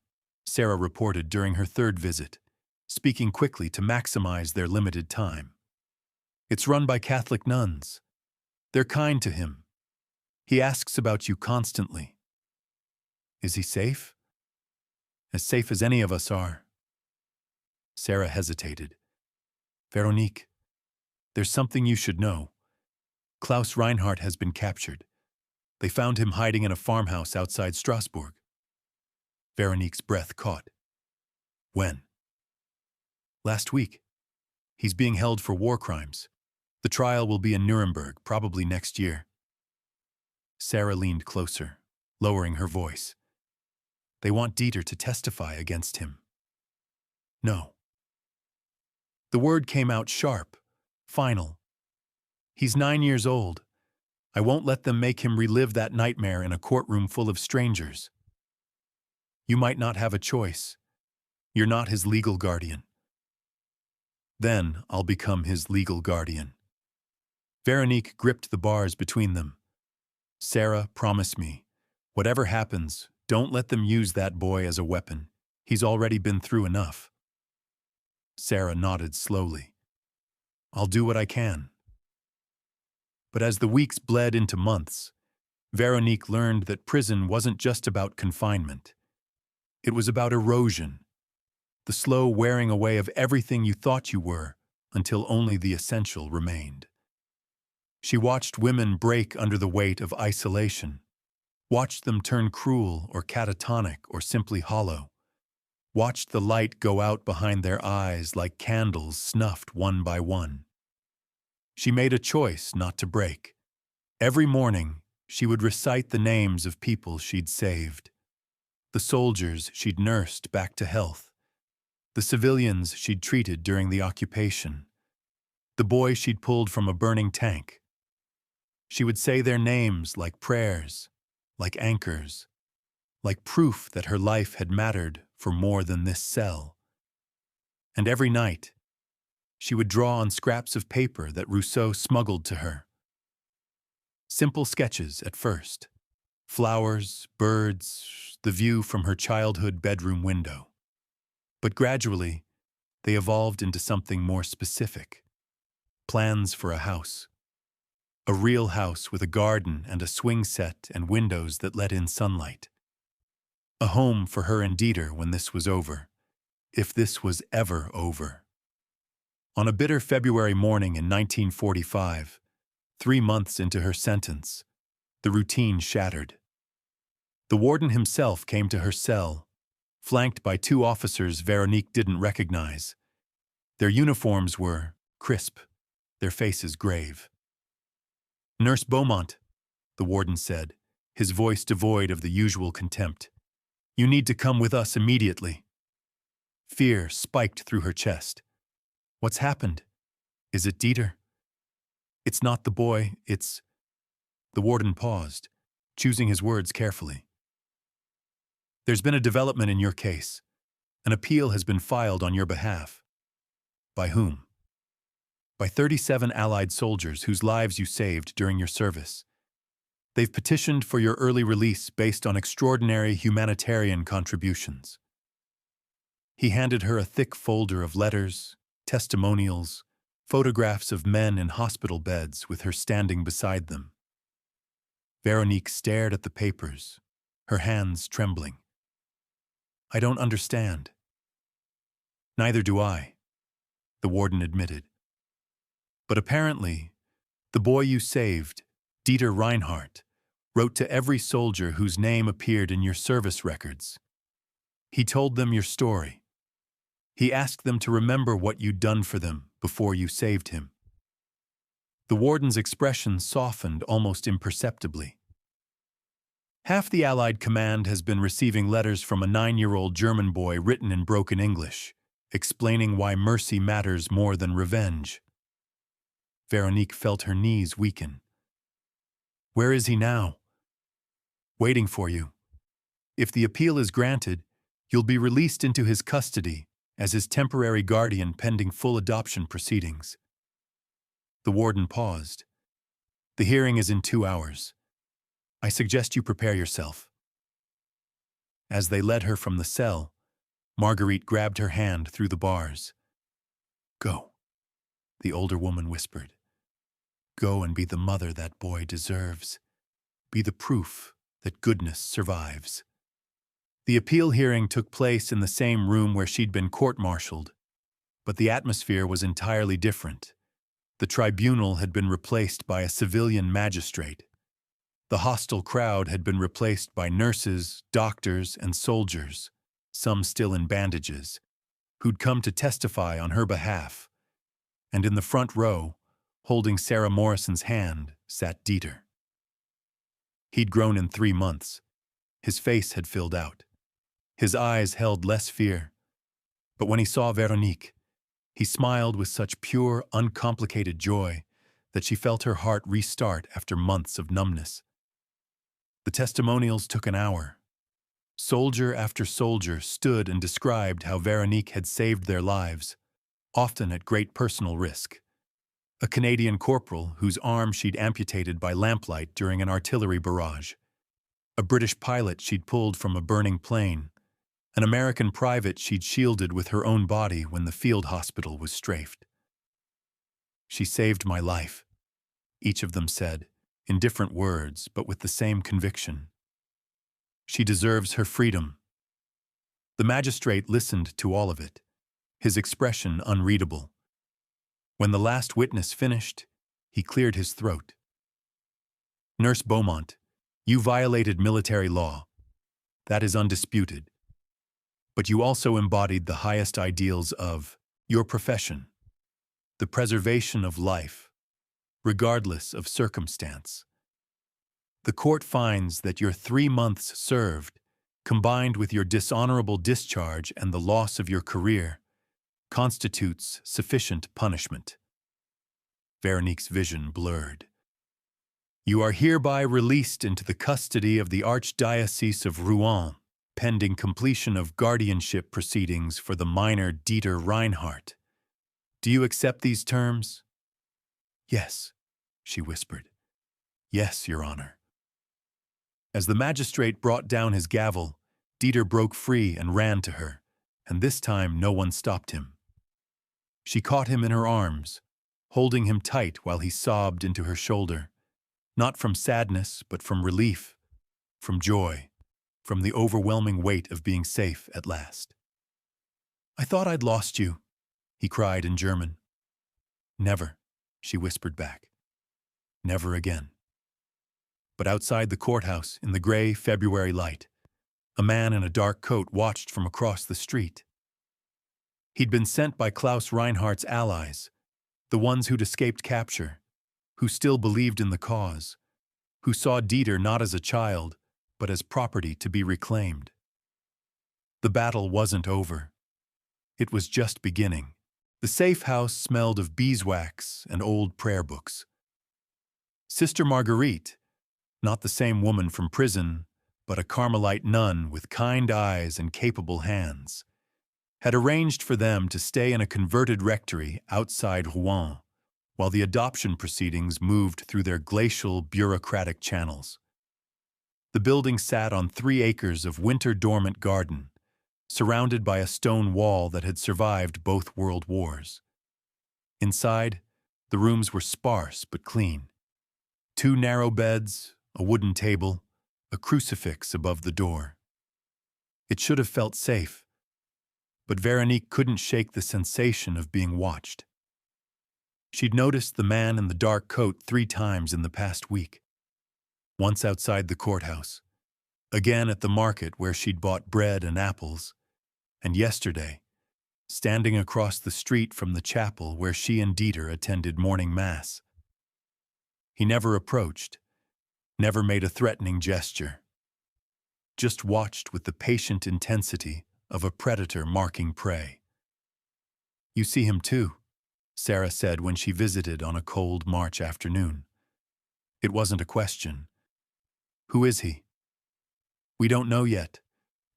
Sarah reported during her third visit, speaking quickly to maximize their limited time. "It's run by Catholic nuns. They're kind to him. He asks about you constantly." "Is he safe?" "As safe as any of us are." Sarah hesitated. "Veronique, there's something you should know. Klaus Reinhardt has been captured. They found him hiding in a farmhouse outside Strasbourg." Veronique's breath caught. "When?" "Last week. He's being held for war crimes. The trial will be in Nuremberg, probably next year." Sarah leaned closer, lowering her voice. "They want Dieter to testify against him." "No." The word came out sharp, final. "He's 9 years old. I won't let them make him relive that nightmare in a courtroom full of strangers." "You might not have a choice. You're not his legal guardian." "Then I'll become his legal guardian." Veronique gripped the bars between them. "Sarah, promise me, whatever happens, don't let them use that boy as a weapon. He's already been through enough." Sarah nodded slowly. I'll do what I can. But as the weeks bled into months, Veronique learned that prison wasn't just about confinement. It was about erosion, the slow wearing away of everything you thought you were until only the essential remained. She watched women break under the weight of isolation, watched them turn cruel or catatonic or simply hollow, watched the light go out behind their eyes like candles snuffed one by one. She made a choice not to break. Every morning, she would recite the names of people she'd saved, the soldiers she'd nursed back to health, the civilians she'd treated during the occupation, the boy she'd pulled from a burning tank. She would say their names like prayers, like anchors, like proof that her life had mattered for more than this cell. And every night, she would draw on scraps of paper that Rousseau smuggled to her. Simple sketches at first. Flowers, birds, the view from her childhood bedroom window. But gradually, they evolved into something more specific. Plans for a house. A real house with a garden and a swing set and windows that let in sunlight. A home for her and Dieter when this was over, if this was ever over. On a bitter February morning in 1945, 3 months into her sentence, the routine shattered. The warden himself came to her cell, flanked by 2 officers Veronique didn't recognize. Their uniforms were crisp, their faces grave. "Nurse Beaumont," the warden said, his voice devoid of the usual contempt. "You need to come with us immediately." Fear spiked through her chest. What's happened? Is it Dieter? It's not the boy, it's... The warden paused, choosing his words carefully. "There's been a development in your case. An appeal has been filed on your behalf." "By whom?" "By 37 Allied soldiers whose lives you saved during your service. They've petitioned for your early release based on extraordinary humanitarian contributions." He handed her a thick folder of letters, testimonials, photographs of men in hospital beds with her standing beside them. Veronique stared at the papers, her hands trembling. "I don't understand." "Neither do I," the warden admitted. "But apparently, the boy you saved, Dieter Reinhardt, wrote to every soldier whose name appeared in your service records. He told them your story. He asked them to remember what you'd done for them before you saved him." The warden's expression softened almost imperceptibly. "Half the Allied command has been receiving letters from a 9-year-old German boy written in broken English, explaining why mercy matters more than revenge." Veronique felt her knees weaken. "Where is he now?" "Waiting for you. If the appeal is granted, you'll be released into his custody as his temporary guardian pending full adoption proceedings." The warden paused. "The hearing is in 2 hours. I suggest you prepare yourself." As they led her from the cell, Marguerite grabbed her hand through the bars. "Go," the older woman whispered. "Go and be the mother that boy deserves. Be the proof that goodness survives." The appeal hearing took place in the same room where she'd been court-martialed, but the atmosphere was entirely different. The tribunal had been replaced by a civilian magistrate. The hostile crowd had been replaced by nurses, doctors, and soldiers, some still in bandages, who'd come to testify on her behalf. And in the front row, holding Sarah Morrison's hand, sat Dieter. He'd grown in 3 months. His face had filled out. His eyes held less fear. But when he saw Veronique, he smiled with such pure, uncomplicated joy that she felt her heart restart after months of numbness. The testimonials took an hour. Soldier after soldier stood and described how Veronique had saved their lives, often at great personal risk. A Canadian corporal whose arm she'd amputated by lamplight during an artillery barrage. A British pilot she'd pulled from a burning plane. An American private she'd shielded with her own body when the field hospital was strafed. She saved my life, each of them said, in different words but with the same conviction. She deserves her freedom. The magistrate listened to all of it, his expression unreadable. When the last witness finished, he cleared his throat. Nurse Beaumont, you violated military law. That is undisputed. But you also embodied the highest ideals of your profession, the preservation of life, regardless of circumstance. The court finds that your 3 months served, combined with your dishonorable discharge and the loss of your career, constitutes sufficient punishment. Veronique's vision blurred. You are hereby released into the custody of the Archdiocese of Rouen, pending completion of guardianship proceedings for the minor Dieter Reinhardt. Do you accept these terms? Yes, she whispered. Yes, Your Honor. As the magistrate brought down his gavel, Dieter broke free and ran to her, and this time no one stopped him. She caught him in her arms, holding him tight while he sobbed into her shoulder, not from sadness but from relief, from joy, from the overwhelming weight of being safe at last. I thought I'd lost you, he cried in German. Never, she whispered back. Never again. But outside the courthouse, in the gray February light, a man in a dark coat watched from across the street. He'd been sent by Klaus Reinhardt's allies, the ones who'd escaped capture, who still believed in the cause, who saw Dieter not as a child, but as property to be reclaimed. The battle wasn't over. It was just beginning. The safe house smelled of beeswax and old prayer books. Sister Marguerite, not the same woman from prison, but a Carmelite nun with kind eyes and capable hands, had arranged for them to stay in a converted rectory outside Rouen, while the adoption proceedings moved through their glacial, bureaucratic channels. The building sat on 3 acres of winter-dormant garden, surrounded by a stone wall that had survived both world wars. Inside, the rooms were sparse but clean. 2 narrow beds, a wooden table, a crucifix above the door. It should have felt safe, but Veronique couldn't shake the sensation of being watched. She'd noticed the man in the dark coat 3 times in the past week. Once outside the courthouse, again at the market where she'd bought bread and apples, and yesterday, standing across the street from the chapel where she and Dieter attended morning mass. He never approached, never made a threatening gesture, just watched with the patient intensity of a predator marking prey. You see him too, Sarah said when she visited on a cold March afternoon. It wasn't a question. Who is he? We don't know yet,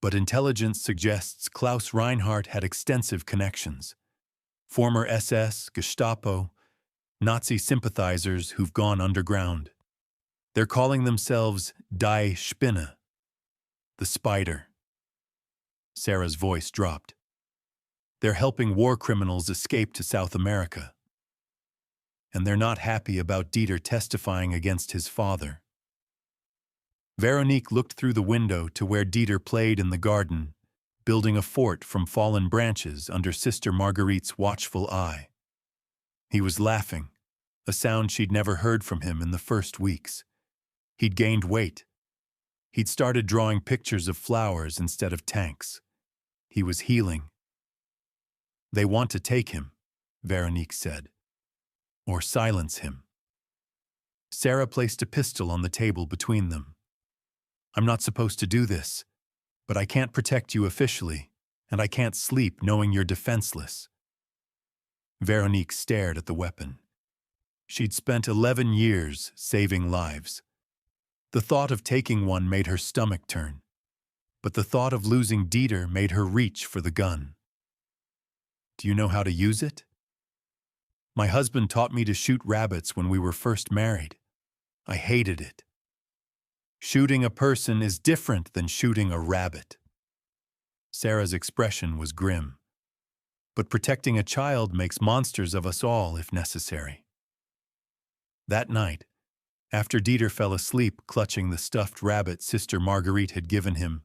but intelligence suggests Klaus Reinhardt had extensive connections. Former SS, Gestapo, Nazi sympathizers who've gone underground. They're calling themselves Die Spinne, the spider. Sarah's voice dropped. They're helping war criminals escape to South America. And they're not happy about Dieter testifying against his father. Veronique looked through the window to where Dieter played in the garden, building a fort from fallen branches under Sister Marguerite's watchful eye. He was laughing, a sound she'd never heard from him in the first weeks. He'd gained weight. He'd started drawing pictures of flowers instead of tanks. He was healing. They want to take him, Veronique said, or silence him. Sarah placed a pistol on the table between them. I'm not supposed to do this, but I can't protect you officially, and I can't sleep knowing you're defenseless. Veronique stared at the weapon. She'd spent 11 years saving lives. The thought of taking one made her stomach turn, but the thought of losing Dieter made her reach for the gun. Do you know how to use it? My husband taught me to shoot rabbits when we were first married. I hated it. Shooting a person is different than shooting a rabbit. Sarah's expression was grim. But protecting a child makes monsters of us all if necessary. That night, after Dieter fell asleep clutching the stuffed rabbit Sister Marguerite had given him,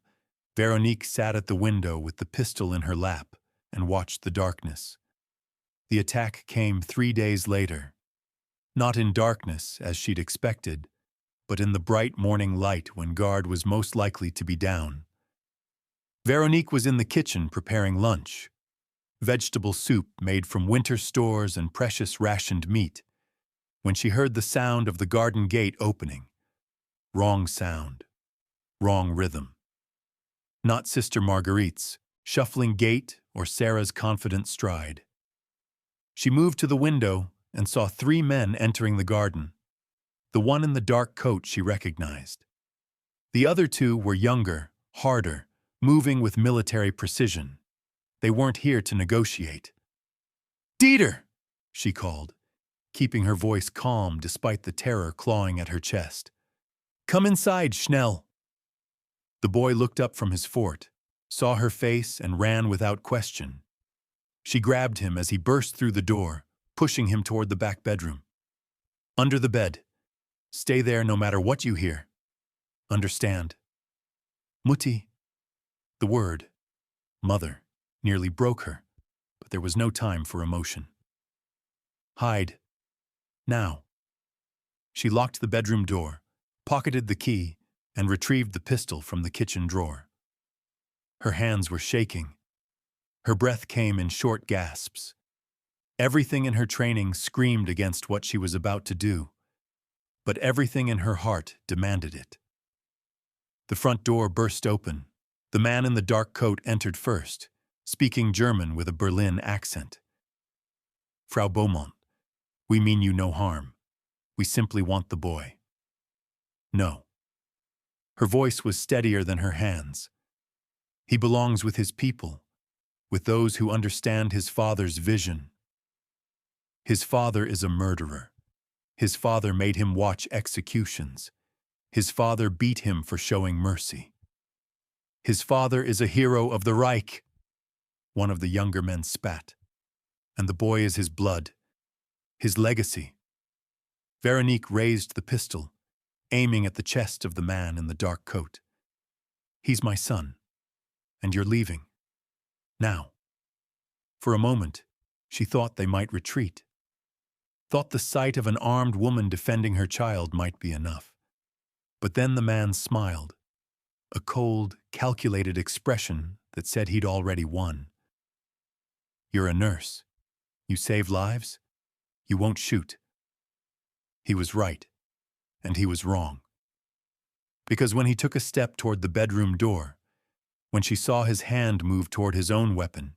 Veronique sat at the window with the pistol in her lap and watched the darkness. The attack came 3 days later, not in darkness as she'd expected, but in the bright morning light when guard was most likely to be down. Veronique was in the kitchen preparing lunch, vegetable soup made from winter stores and precious rationed meat, when she heard the sound of the garden gate opening. Wrong sound, wrong rhythm. Not Sister Marguerite's shuffling gait or Sarah's confident stride. She moved to the window and saw 3 men entering the garden. The one in the dark coat she recognized. The other 2 were younger, harder, moving with military precision. They weren't here to negotiate. "Dieter!" she called, keeping her voice calm despite the terror clawing at her chest. "Come inside, Schnell." The boy looked up from his fort, saw her face, and ran without question. She grabbed him as he burst through the door, pushing him toward the back bedroom. "Under the bed. Stay there no matter what you hear. Understand?" "Mutti." The word, mother, nearly broke her, but there was no time for emotion. "Hide. Now." She locked the bedroom door, pocketed the key, and retrieved the pistol from the kitchen drawer. Her hands were shaking. Her breath came in short gasps. Everything in her training screamed against what she was about to do, but everything in her heart demanded it. The front door burst open. The man in the dark coat entered first, speaking German with a Berlin accent. "Frau Beaumont, we mean you no harm. We simply want the boy." "No." Her voice was steadier than her hands. "He belongs with his people, with those who understand his father's vision. His father is a murderer. His father made him watch executions. His father beat him for showing mercy. His father is a hero of the Reich." One of the younger men spat. "And the boy is his blood, his legacy." Veronique raised the pistol, aiming at the chest of the man in the dark coat. "He's my son, and you're leaving. Now." For a moment, she thought they might retreat. Thought the sight of an armed woman defending her child might be enough. But then the man smiled, a cold, calculated expression that said he'd already won. "You're a nurse. You save lives. You won't shoot." He was right, and he was wrong. Because when he took a step toward the bedroom door, when she saw his hand move toward his own weapon,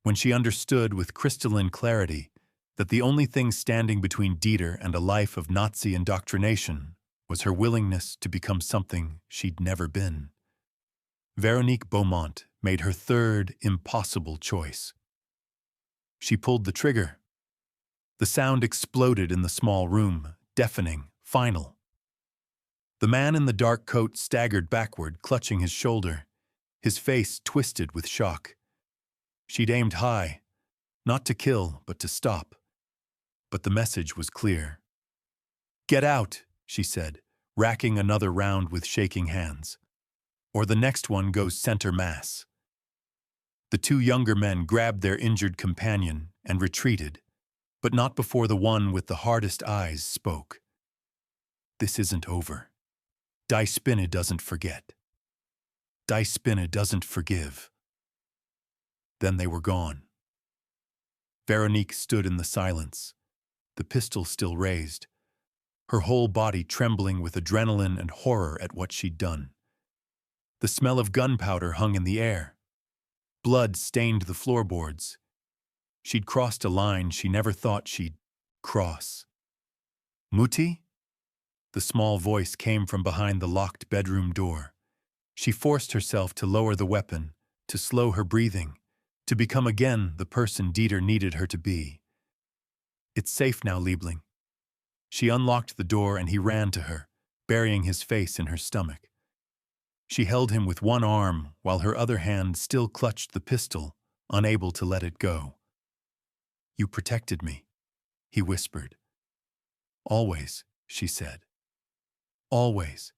when she understood with crystalline clarity that the only thing standing between Dieter and a life of Nazi indoctrination was her willingness to become something she'd never been, Veronique Beaumont made her third, impossible choice. She pulled the trigger. The sound exploded in the small room, deafening, final. The man in the dark coat staggered backward, clutching his shoulder, his face twisted with shock. She'd aimed high, not to kill, but to stop. But the message was clear. "Get out," she said, racking another round with shaking hands. "Or the next one goes center mass." The 2 younger men grabbed their injured companion and retreated, but not before the one with the hardest eyes spoke. "This isn't over. Die Spinne doesn't forget. Die Spinne doesn't forgive." Then they were gone. Veronique stood in the silence, the pistol still raised, her whole body trembling with adrenaline and horror at what she'd done. The smell of gunpowder hung in the air. Blood stained the floorboards. She'd crossed a line she never thought she'd cross. "Mutti?" The small voice came from behind the locked bedroom door. She forced herself to lower the weapon, to slow her breathing, to become again the person Dieter needed her to be. "It's safe now, Liebling." She unlocked the door and he ran to her, burying his face in her stomach. She held him with one arm while her other hand still clutched the pistol, unable to let it go. "You protected me," he whispered. Always, she said. Always.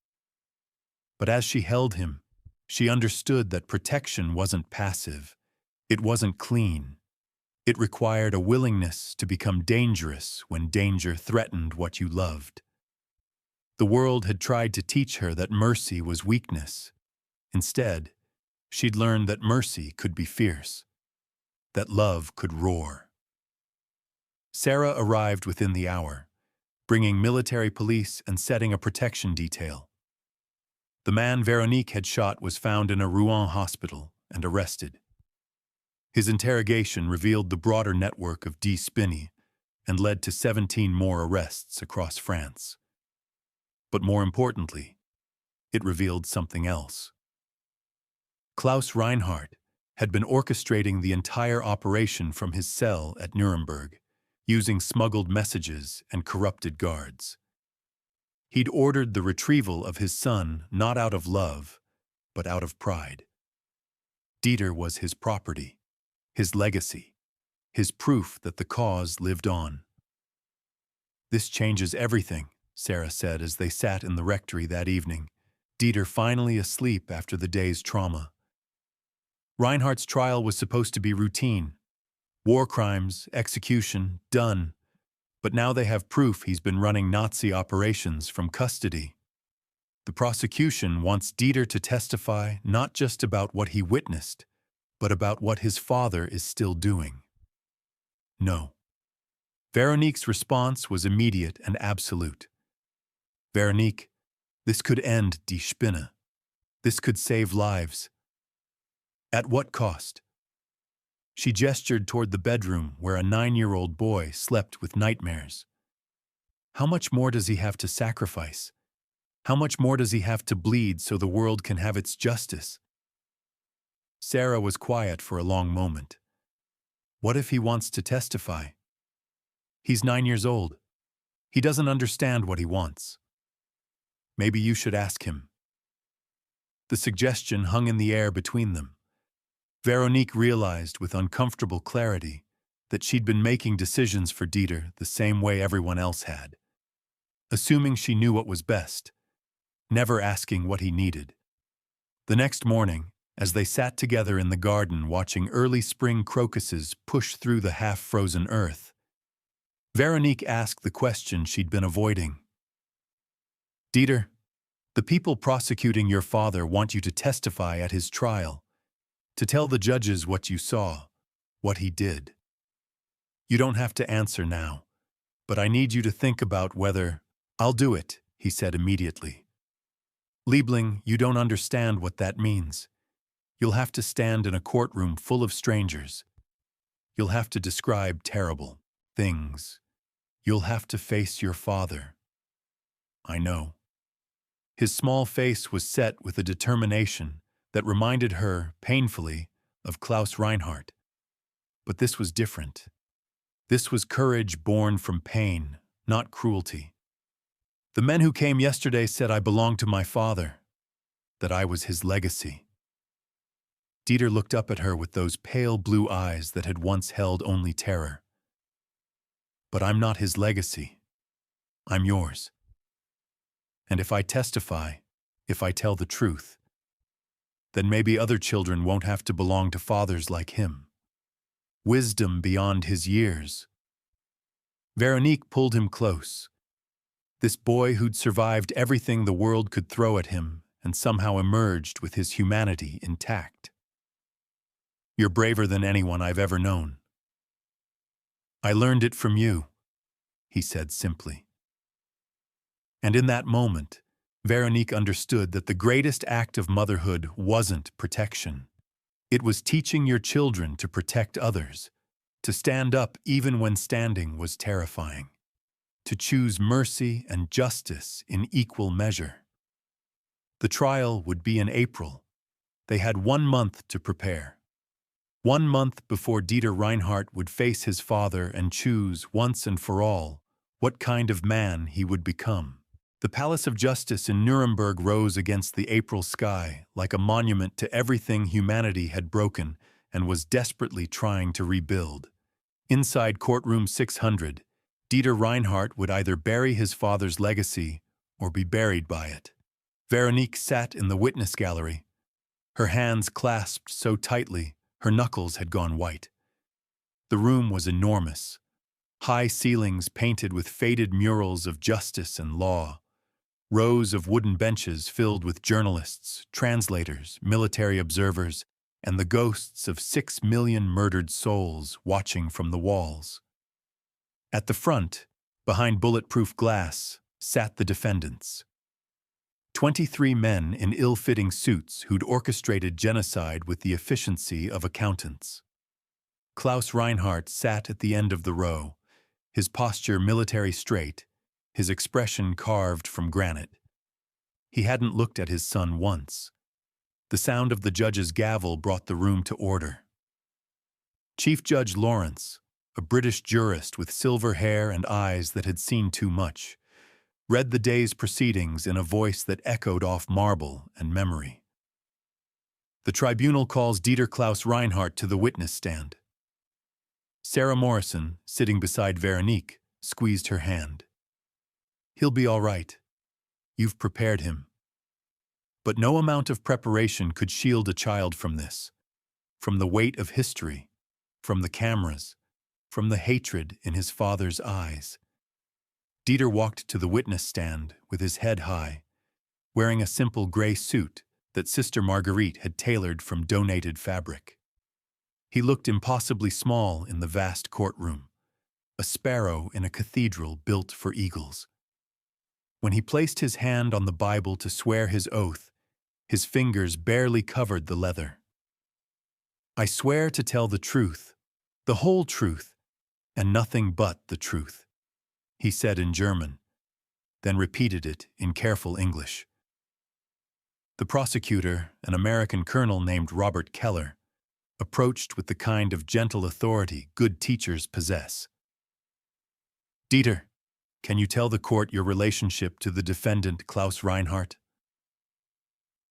But as she held him, she understood that protection wasn't passive. It wasn't clean. It required a willingness to become dangerous when danger threatened what you loved. The world had tried to teach her that mercy was weakness. Instead, she'd learned that mercy could be fierce, that love could roar. Sarah arrived within the hour, bringing military police and setting a protection detail. The man Veronique had shot was found in a Rouen hospital and arrested. His interrogation revealed the broader network of D-Spinny and led to 17 more arrests across France. But more importantly, it revealed something else. Klaus Reinhardt had been orchestrating the entire operation from his cell at Nuremberg, using smuggled messages and corrupted guards. He'd ordered the retrieval of his son not out of love, but out of pride. Dieter was his property, his legacy, his proof that the cause lived on. "This changes everything," Sarah said as they sat in the rectory that evening, Dieter finally asleep after the day's trauma. Reinhardt's trial was supposed to be routine. War crimes, execution, done. But now they have proof he's been running Nazi operations from custody. The prosecution wants Dieter to testify not just about what he witnessed, but about what his father is still doing. No. Veronique's response was immediate and absolute. "Veronique, this could end Die Spinne. This could save lives." "At what cost?" She gestured toward the bedroom where a 9-year-old boy slept with nightmares. "How much more does he have to sacrifice? How much more does he have to bleed so the world can have its justice?" Sarah was quiet for a long moment. "What if he wants to testify? He's 9 years old. He doesn't understand what he wants. Maybe you should ask him." The suggestion hung in the air between them. Veronique realized with uncomfortable clarity that she'd been making decisions for Dieter the same way everyone else had, assuming she knew what was best, never asking what he needed. The next morning, as they sat together in the garden watching early spring crocuses push through the half-frozen earth, Veronique asked the question she'd been avoiding. "Dieter, the people prosecuting your father want you to testify at his trial, to tell the judges what you saw, what he did. You don't have to answer now, but I need you to think about whether—" "I'll do it," he said immediately. "Liebling, you don't understand what that means. You'll have to stand in a courtroom full of strangers. You'll have to describe terrible things. You'll have to face your father." "I know." His small face was set with a determination that reminded her, painfully, of Klaus Reinhardt. But this was different. This was courage born from pain, not cruelty. "The men who came yesterday said I belonged to my father, that I was his legacy." Dieter looked up at her with those pale blue eyes that had once held only terror. "But I'm not his legacy. I'm yours. And if I testify, if I tell the truth, then maybe other children won't have to belong to fathers like him. Wisdom beyond his years." Veronique pulled him close. This boy who'd survived everything the world could throw at him and somehow emerged with his humanity intact. "You're braver than anyone I've ever known." "I learned it from you," he said simply. And in that moment, Veronique understood that the greatest act of motherhood wasn't protection. It was teaching your children to protect others, to stand up even when standing was terrifying, to choose mercy and justice in equal measure. The trial would be in April. They had 1 month to prepare. 1 month before Dieter Reinhardt would face his father and choose, once and for all, what kind of man he would become. The Palace of Justice in Nuremberg rose against the April sky like a monument to everything humanity had broken and was desperately trying to rebuild. Inside courtroom 600, Dieter Reinhardt would either bury his father's legacy or be buried by it. Veronique sat in the witness gallery, her hands clasped so tightly her knuckles had gone white. The room was enormous, high ceilings painted with faded murals of justice and law, rows of wooden benches filled with journalists, translators, military observers, and the ghosts of 6 million murdered souls watching from the walls. At the front, behind bulletproof glass, sat the defendants. 23 men in ill-fitting suits who'd orchestrated genocide with the efficiency of accountants. Klaus Reinhardt sat at the end of the row, his posture military straight, his expression carved from granite. He hadn't looked at his son once. The sound of the judge's gavel brought the room to order. Chief Judge Lawrence, a British jurist with silver hair and eyes that had seen too much, read the day's proceedings in a voice that echoed off marble and memory. The tribunal calls Dieter Klaus Reinhardt to the witness stand. Sarah Morrison, sitting beside Veronique, squeezed her hand. He'll be all right. You've prepared him. But no amount of preparation could shield a child from this, from the weight of history, from the cameras, from the hatred in his father's eyes. Dieter walked to the witness stand with his head high, wearing a simple gray suit that Sister Marguerite had tailored from donated fabric. He looked impossibly small in the vast courtroom, a sparrow in a cathedral built for eagles. When he placed his hand on the Bible to swear his oath, his fingers barely covered the leather. "I swear to tell the truth, the whole truth, and nothing but the truth," he said in German, then repeated it in careful English. The prosecutor, an American colonel named Robert Keller, approached with the kind of gentle authority good teachers possess. "Dieter, can you tell the court your relationship to the defendant Klaus Reinhardt?"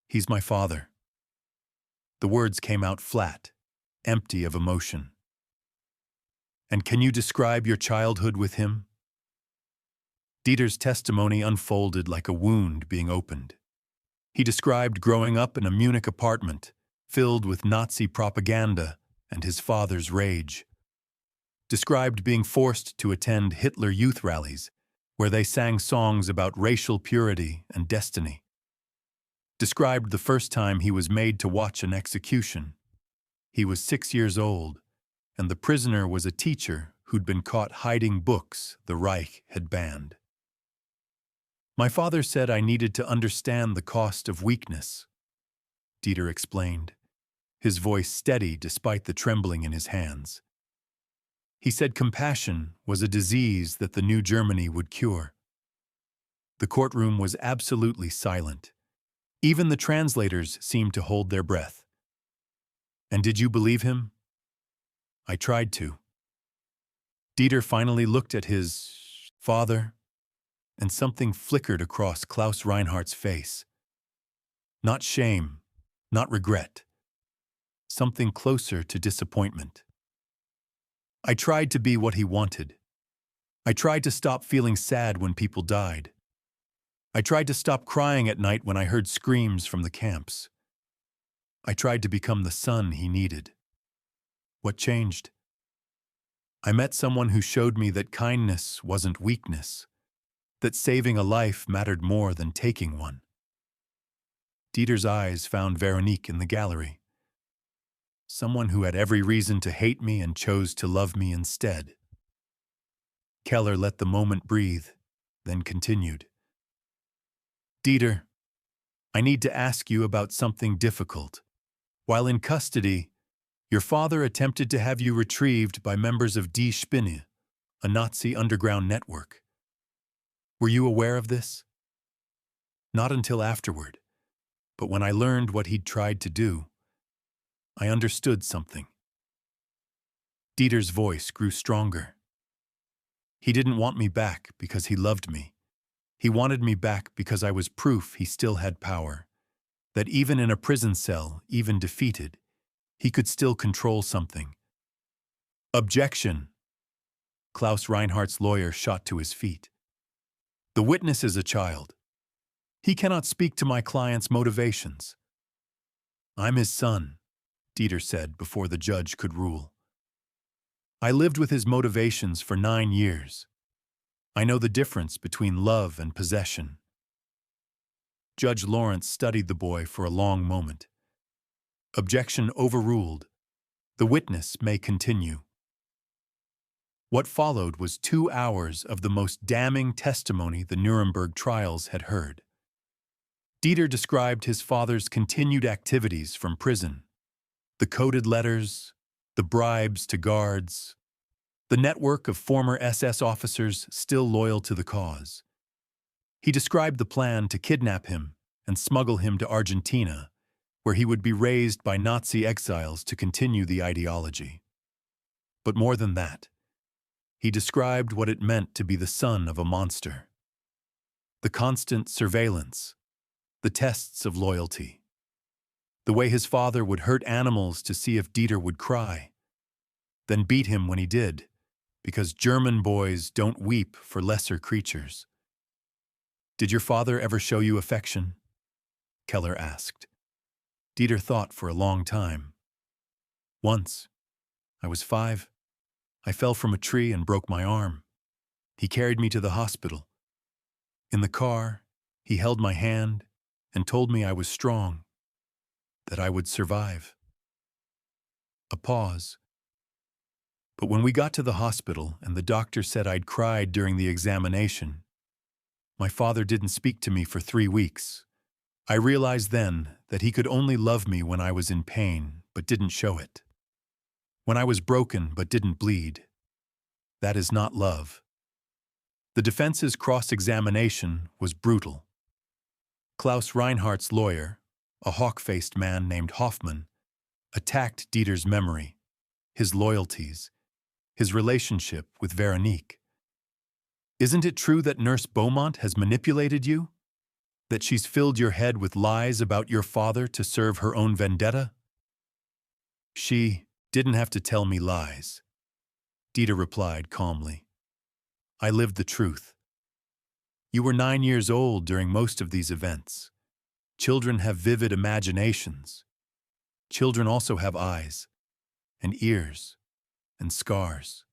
"He's my father." The words came out flat, empty of emotion. "And can you describe your childhood with him?" Dieter's testimony unfolded like a wound being opened. He described growing up in a Munich apartment, filled with Nazi propaganda and his father's rage. Described being forced to attend Hitler youth rallies, where they sang songs about racial purity and destiny. Described the first time he was made to watch an execution. He was 6 years old, and the prisoner was a teacher who'd been caught hiding books the Reich had banned. "My father said I needed to understand the cost of weakness," Dieter explained, his voice steady despite the trembling in his hands. He said compassion was a disease that the new Germany would cure. The courtroom was absolutely silent. Even the translators seemed to hold their breath. "And did you believe him?" "I tried to." Dieter finally looked at his father, and something flickered across Klaus Reinhardt's face. Not shame, not regret. Something closer to disappointment. "I tried to be what he wanted. I tried to stop feeling sad when people died. I tried to stop crying at night when I heard screams from the camps. I tried to become the son he needed. What changed? I met someone who showed me that kindness wasn't weakness, that saving a life mattered more than taking one." Dieter's eyes found Veronique in the gallery. Someone who had every reason to hate me and chose to love me instead. Keller let the moment breathe, then continued. "Dieter, I need to ask you about something difficult. While in custody, your father attempted to have you retrieved by members of Die Spinne, a Nazi underground network. Were you aware of this?" "Not until afterward, but when I learned what he'd tried to do, I understood something." Dieter's voice grew stronger. "He didn't want me back because he loved me. He wanted me back because I was proof he still had power, that even in a prison cell, even defeated, he could still control something." "Objection!" Klaus Reinhardt's lawyer shot to his feet. The witness is a child. He cannot speak to my client's motivations. I'm his son, Dieter said before the judge could rule. I lived with his motivations for 9 years. I know the difference between love and possession. Judge Lawrence studied the boy for a long moment. Objection overruled. The witness may continue. What followed was 2 hours of the most damning testimony the Nuremberg trials had heard. Dieter described his father's continued activities from prison. The coded letters, the bribes to guards, the network of former SS officers still loyal to the cause. He described the plan to kidnap him and smuggle him to Argentina, where he would be raised by Nazi exiles to continue the ideology. But more than that, he described what it meant to be the son of a monster. The constant surveillance, the tests of loyalty, the way his father would hurt animals to see if Dieter would cry, then beat him when he did, because German boys don't weep for lesser creatures. Did your father ever show you affection? Keller asked. Dieter thought for a long time. Once. I was 5. I fell from a tree and broke my arm. He carried me to the hospital. In the car, he held my hand and told me I was strong, that I would survive. A pause. But when we got to the hospital and the doctor said I'd cried during the examination, my father didn't speak to me for 3 weeks. I realized then that he could only love me when I was in pain, but didn't show it. When I was broken but didn't bleed. That is not love. The defense's cross-examination was brutal. Klaus Reinhardt's lawyer, a hawk-faced man named Hoffman, attacked Dieter's memory, his loyalties, his relationship with Veronique. Isn't it true that Nurse Beaumont has manipulated you? That she's filled your head with lies about your father to serve her own vendetta? She didn't have to tell me lies, Dieter replied calmly. I lived the truth. You were 9 years old during most of these events. Children have vivid imaginations. Children also have eyes, and ears, and scars.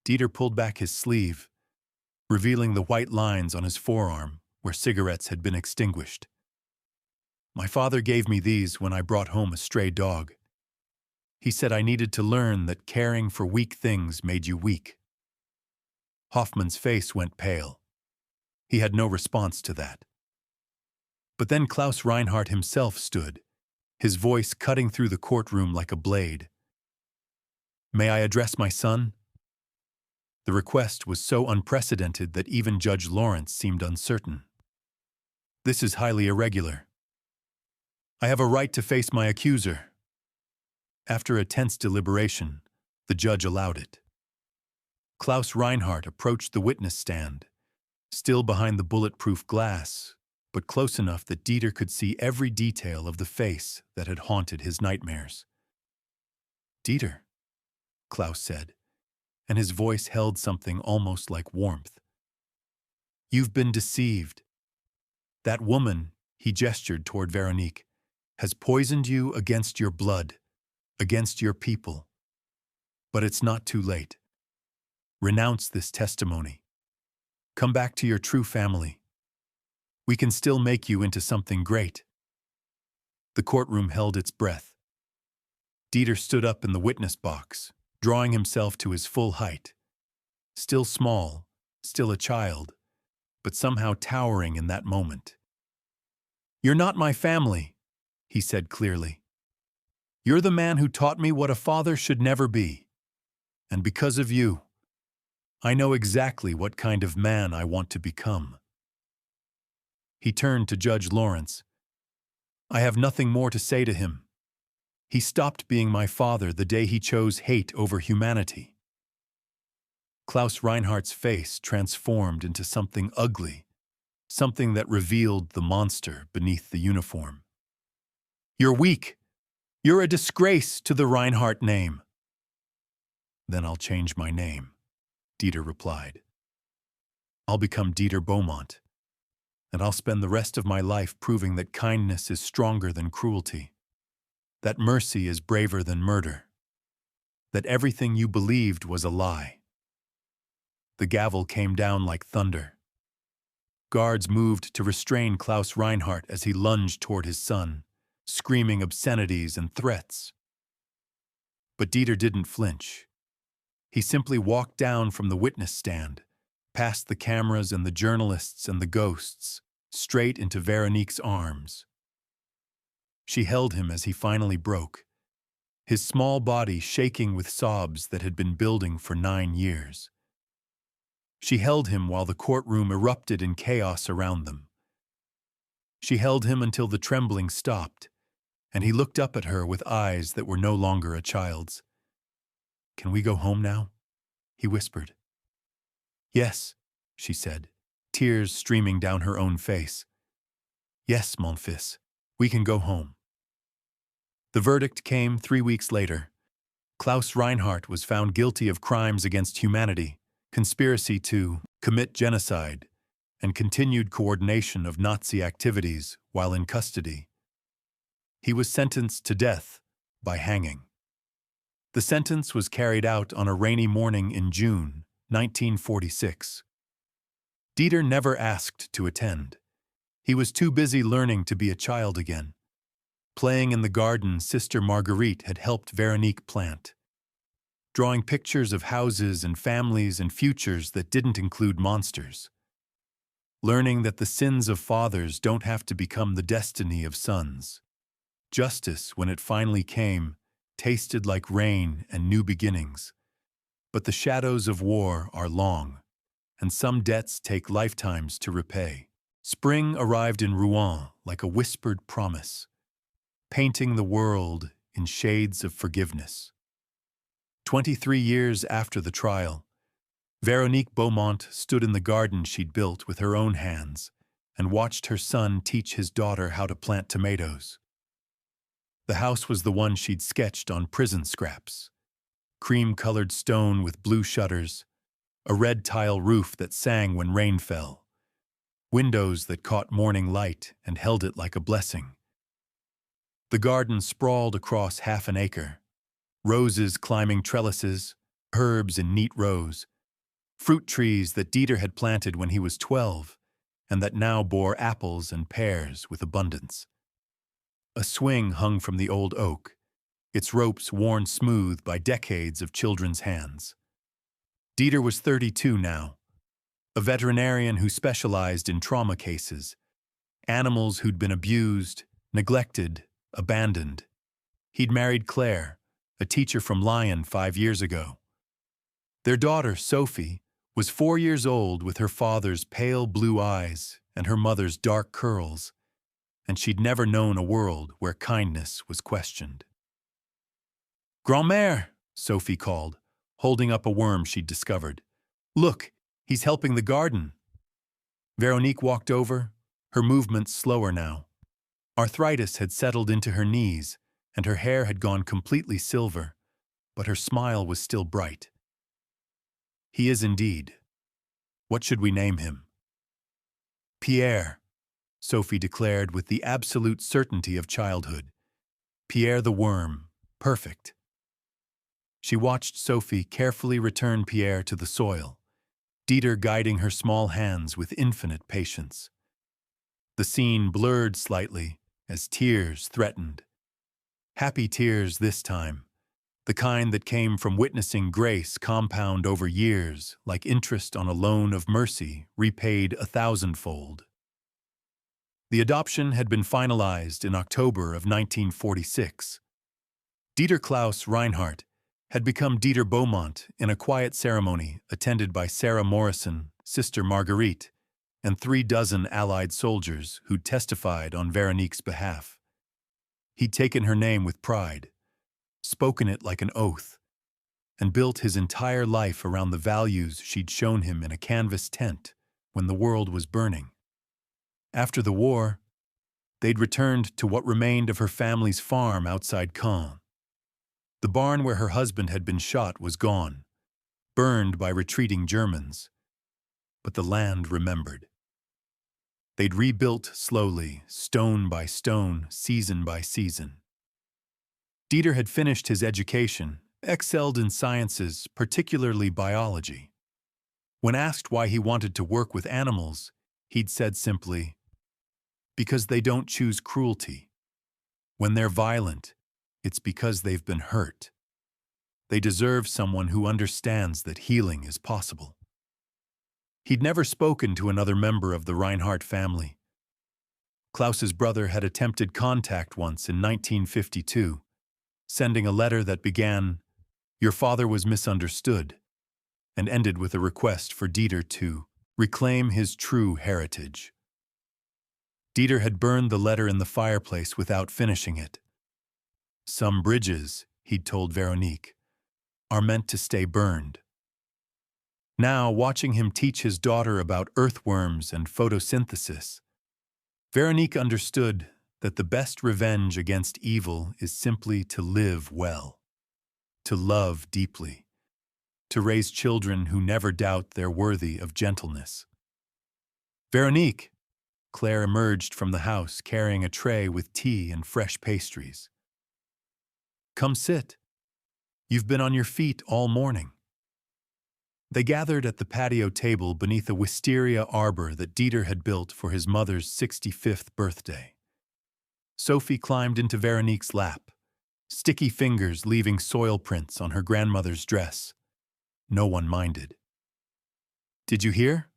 Dieter pulled back his sleeve, revealing the white lines on his forearm where cigarettes had been extinguished. My father gave me these when I brought home a stray dog. He said I needed to learn that caring for weak things made you weak. Hoffman's face went pale. He had no response to that. But then Klaus Reinhardt himself stood, his voice cutting through the courtroom like a blade. May I address my son? The request was so unprecedented that even Judge Lawrence seemed uncertain. This is highly irregular. I have a right to face my accuser. After a tense deliberation, the judge allowed it. Klaus Reinhardt approached the witness stand, still behind the bulletproof glass, but close enough that Dieter could see every detail of the face that had haunted his nightmares. Dieter, Klaus said, and his voice held something almost like warmth. You've been deceived. That woman, he gestured toward Veronique, has poisoned you against your blood, against your people. But it's not too late. Renounce this testimony. Come back to your true family. We can still make you into something great. The courtroom held its breath. Dieter stood up in the witness box, drawing himself to his full height. Still small, still a child, but somehow towering in that moment. You're not my family, he said clearly. You're the man who taught me what a father should never be. And because of you, I know exactly what kind of man I want to become. He turned to Judge Lawrence. I have nothing more to say to him. He stopped being my father the day he chose hate over humanity. Klaus Reinhardt's face transformed into something ugly, something that revealed the monster beneath the uniform. You're weak. You're a disgrace to the Reinhardt name. Then I'll change my name, Dieter replied. I'll become Dieter Beaumont, and I'll spend the rest of my life proving that kindness is stronger than cruelty, that mercy is braver than murder, that everything you believed was a lie. The gavel came down like thunder. Guards moved to restrain Klaus Reinhardt as he lunged toward his son, screaming obscenities and threats. But Dieter didn't flinch. He simply walked down from the witness stand, past the cameras and the journalists and the ghosts, straight into Veronique's arms. She held him as he finally broke, his small body shaking with sobs that had been building for 9 years. She held him while the courtroom erupted in chaos around them. She held him until the trembling stopped, and he looked up at her with eyes that were no longer a child's. "Can we go home now?" he whispered. "Yes," she said, tears streaming down her own face. "Yes, mon fils, we can go home." The verdict came 3 weeks later. Klaus Reinhardt was found guilty of crimes against humanity, conspiracy to commit genocide, and continued coordination of Nazi activities while in custody. He was sentenced to death by hanging. The sentence was carried out on a rainy morning in June 1946. Dieter never asked to attend. He was too busy learning to be a child again, playing in the garden Sister Marguerite had helped Veronique plant, drawing pictures of houses and families and futures that didn't include monsters, learning that the sins of fathers don't have to become the destiny of sons. Justice, when it finally came, tasted like rain and new beginnings. But the shadows of war are long, and some debts take lifetimes to repay. Spring arrived in Rouen like a whispered promise, painting the world in shades of forgiveness. 23 years after the trial, Veronique Beaumont stood in the garden she'd built with her own hands and watched her son teach his daughter how to plant tomatoes. The house was the one she'd sketched on prison scraps. Cream-colored stone with blue shutters, a red tile roof that sang when rain fell, windows that caught morning light and held it like a blessing. The garden sprawled across half an acre, roses climbing trellises, herbs in neat rows, fruit trees that Dieter had planted when he was 12 and that now bore apples and pears with abundance. A swing hung from the old oak, its ropes worn smooth by decades of children's hands. Dieter was 32 now, a veterinarian who specialized in trauma cases, animals who'd been abused, neglected, abandoned. He'd married Claire, a teacher from Lyon 5 years ago. Their daughter, Sophie, was 4 years old with her father's pale blue eyes and her mother's dark curls, and she'd never known a world where kindness was questioned. "Grand-mère," Sophie called, holding up a worm she'd discovered. "Look, he's helping the garden." Veronique walked over, her movements slower now. Arthritis had settled into her knees, and her hair had gone completely silver, but her smile was still bright. "He is indeed. What should we name him?" "Pierre," Sophie declared with the absolute certainty of childhood. "Pierre the worm. Perfect." She watched Sophie carefully return Pierre to the soil, Dieter guiding her small hands with infinite patience. The scene blurred slightly as tears threatened. Happy tears this time, the kind that came from witnessing grace compound over years like interest on a loan of mercy repaid 1,000-fold. The adoption had been finalized in October of 1946. Dieter Klaus Reinhardt had become Dieter Beaumont in a quiet ceremony attended by Sarah Morrison, Sister Marguerite, and 36 Allied soldiers who'd testified on Veronique's behalf. He'd taken her name with pride, spoken it like an oath, and built his entire life around the values she'd shown him in a canvas tent when the world was burning. After the war, they'd returned to what remained of her family's farm outside Caen. The barn where her husband had been shot was gone, burned by retreating Germans. But the land remembered. They'd rebuilt slowly, stone by stone, season by season. Dieter had finished his education, excelled in sciences, particularly biology. When asked why he wanted to work with animals, he'd said simply, "Because they don't choose cruelty. When they're violent, it's because they've been hurt. They deserve someone who understands that healing is possible." He'd never spoken to another member of the Reinhardt family. Klaus's brother had attempted contact once in 1952, sending a letter that began, "Your father was misunderstood," and ended with a request for Dieter to reclaim his true heritage. Dieter had burned the letter in the fireplace without finishing it. Some bridges, he'd told Veronique, are meant to stay burned. Now, watching him teach his daughter about earthworms and photosynthesis, Veronique understood that the best revenge against evil is simply to live well, to love deeply, to raise children who never doubt they're worthy of gentleness. "Veronique!" Claire emerged from the house carrying a tray with tea and fresh pastries. "Come sit. You've been on your feet all morning." They gathered at the patio table beneath a wisteria arbor that Dieter had built for his mother's 65th birthday. Sophie climbed into Veronique's lap, sticky fingers leaving soil prints on her grandmother's dress. No one minded. "Did you hear?"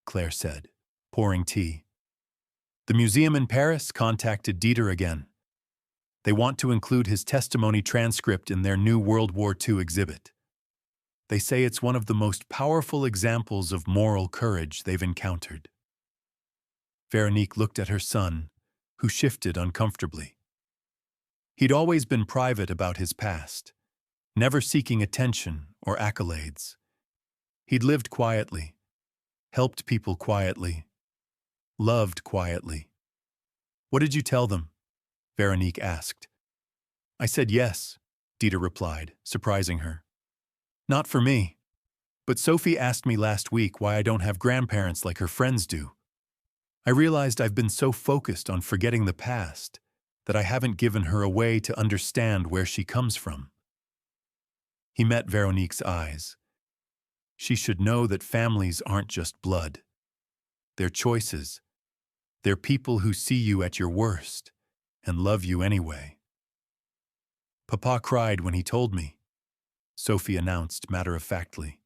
Claire said, pouring tea. "The museum in Paris contacted Dieter again. They want to include his testimony transcript in their new World War II exhibit. They say it's one of the most powerful examples of moral courage they've encountered." Veronique looked at her son, who shifted uncomfortably. He'd always been private about his past, never seeking attention or accolades. He'd lived quietly, helped people quietly, loved quietly. "What did you tell them?" Veronique asked. "I said yes," Dieter replied, surprising her. "Not for me. But Sophie asked me last week why I don't have grandparents like her friends do. I realized I've been so focused on forgetting the past that I haven't given her a way to understand where she comes from." He met Veronique's eyes. She should know that families aren't just blood. They're choices. They're people who see you at your worst and love you anyway. "Papa cried when he told me," Sophie announced matter-of-factly.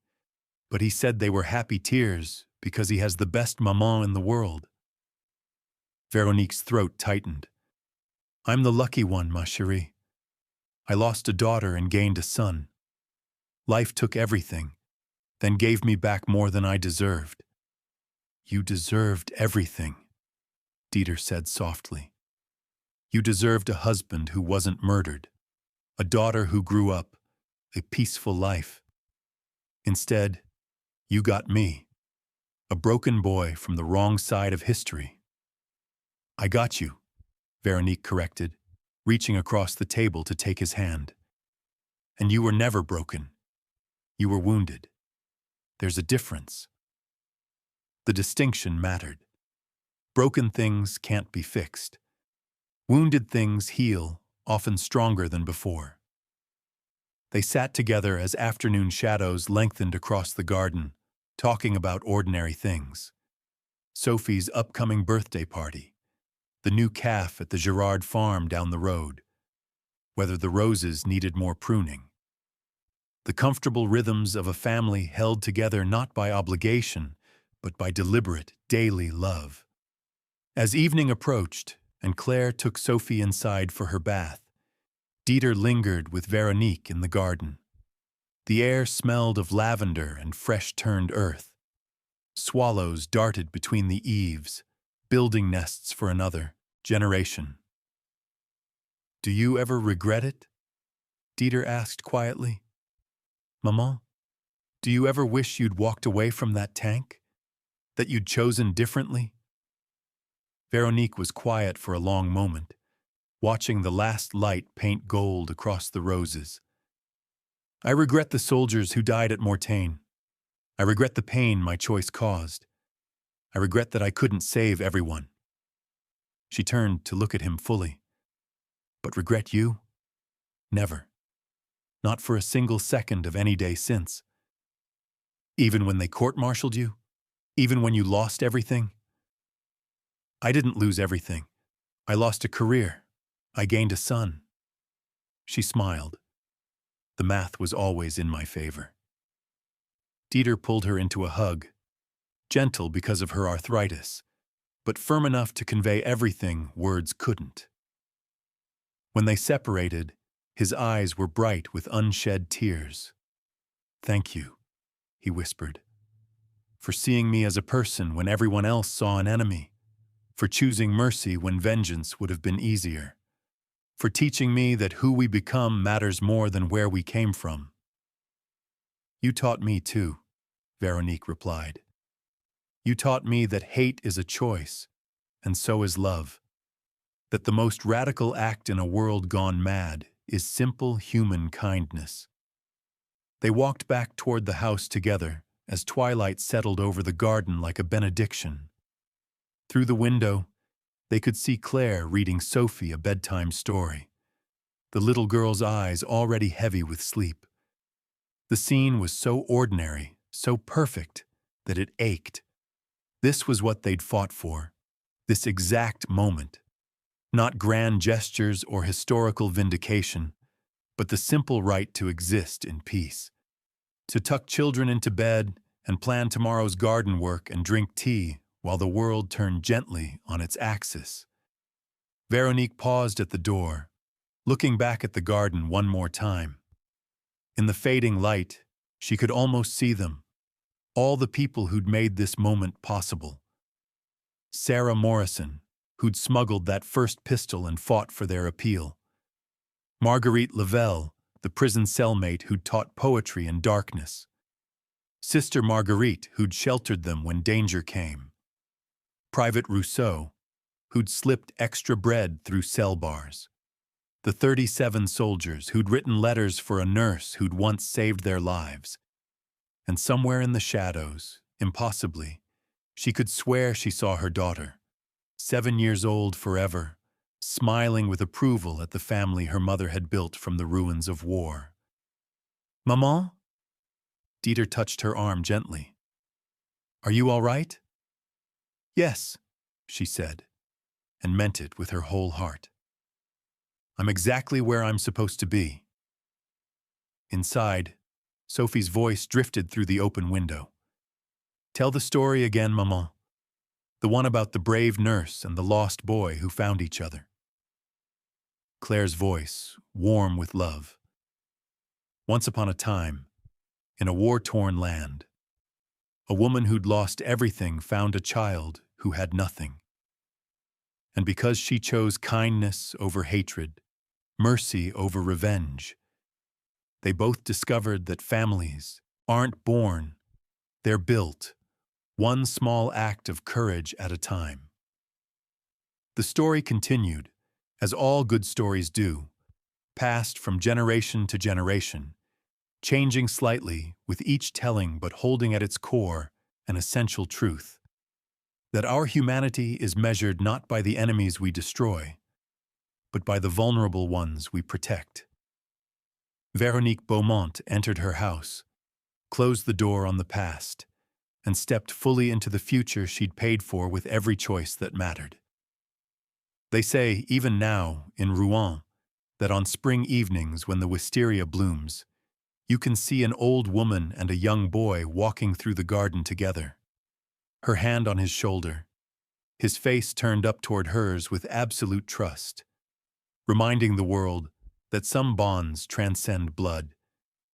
"But he said they were happy tears because he has the best maman in the world." Veronique's throat tightened. "I'm the lucky one, ma chérie. I lost a daughter and gained a son. Life took everything, then gave me back more than I deserved." "You deserved everything," Dieter said softly. "You deserved a husband who wasn't murdered, a daughter who grew up, a peaceful life. Instead, you got me, a broken boy from the wrong side of history." "I got you," Veronique corrected, reaching across the table to take his hand. "And you were never broken. You were wounded. There's a difference." The distinction mattered. Broken things can't be fixed. Wounded things heal, often stronger than before. They sat together as afternoon shadows lengthened across the garden, talking about ordinary things. Sophie's upcoming birthday party, the new calf at the Girard farm down the road, whether the roses needed more pruning. The comfortable rhythms of a family held together not by obligation, but by deliberate, daily love. As evening approached, and Claire took Sophie inside for her bath, Dieter lingered with Veronique in the garden. The air smelled of lavender and fresh-turned earth. Swallows darted between the eaves, building nests for another generation. "Do you ever regret it?" Dieter asked quietly. "Maman, do you ever wish you'd walked away from that tank? That you'd chosen differently?" Veronique was quiet for a long moment, watching the last light paint gold across the roses. I regret the soldiers who died at Mortain. I regret the pain my choice caused. I regret that I couldn't save everyone. She turned to look at him fully. But regret you? Never. Not for a single second of any day since. Even when they court-martialed you? Even when you lost everything? I didn't lose everything. I lost a career. I gained a son. She smiled. The math was always in my favor. Dieter pulled her into a hug, gentle because of her arthritis, but firm enough to convey everything words couldn't. When they separated, his eyes were bright with unshed tears. "Thank you," he whispered, "for seeing me as a person when everyone else saw an enemy, for choosing mercy when vengeance would have been easier, for teaching me that who we become matters more than where we came from." "You taught me too," Veronique replied. "You taught me that hate is a choice, and so is love. That the most radical act in a world gone mad is simple human kindness." They walked back toward the house together as twilight settled over the garden like a benediction. Through the window, they could see Claire reading Sophie a bedtime story, the little girl's eyes already heavy with sleep. The scene was so ordinary, so perfect, that it ached. This was what they'd fought for, this exact moment. Not grand gestures or historical vindication, but the simple right to exist in peace. To tuck children into bed and plan tomorrow's garden work and drink tea while the world turned gently on its axis. Veronique paused at the door, looking back at the garden one more time. In the fading light, she could almost see them, all the people who'd made this moment possible. Sarah Morrison, who'd smuggled that first pistol and fought for their appeal. Marguerite Lavelle, the prison cellmate who'd taught poetry in darkness. Sister Marguerite, who'd sheltered them when danger came. Private Rousseau, who'd slipped extra bread through cell bars. The 37 soldiers who'd written letters for a nurse who'd once saved their lives. And somewhere in the shadows, impossibly, she could swear she saw her daughter, 7 years old forever, smiling with approval at the family her mother had built from the ruins of war. "Maman?" Dieter touched her arm gently. "Are you all right?" "Yes," she said, and meant it with her whole heart. "I'm exactly where I'm supposed to be." Inside, Sophie's voice drifted through the open window. "Tell the story again, Maman. The one about the brave nurse and the lost boy who found each other." Claire's voice, warm with love. "Once upon a time, in a war-torn land, a woman who'd lost everything found a child who had nothing. And because she chose kindness over hatred, mercy over revenge, they both discovered that families aren't born, they're built, one small act of courage at a time." The story continued, as all good stories do, passed from generation to generation, changing slightly with each telling but holding at its core an essential truth: that our humanity is measured not by the enemies we destroy, but by the vulnerable ones we protect. Veronique Beaumont entered her house, closed the door on the past, and stepped fully into the future she'd paid for with every choice that mattered. They say, even now, in Rouen, that on spring evenings when the wisteria blooms, you can see an old woman and a young boy walking through the garden together, her hand on his shoulder, his face turned up toward hers with absolute trust, reminding the world that some bonds transcend blood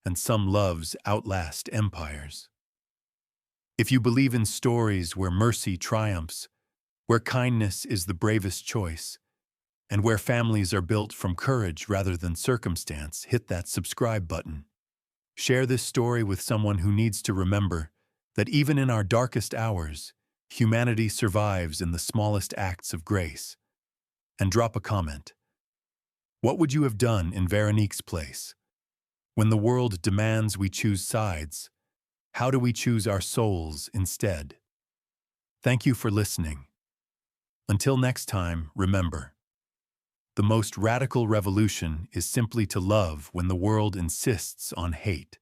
and some loves outlast empires. If you believe in stories where mercy triumphs, where kindness is the bravest choice, and where families are built from courage rather than circumstance, hit that subscribe button. Share this story with someone who needs to remember that even in our darkest hours, humanity survives in the smallest acts of grace. And drop a comment. What would you have done in Veronique's place? When the world demands we choose sides, how do we choose our souls instead? Thank you for listening. Until next time, remember, the most radical revolution is simply to love when the world insists on hate.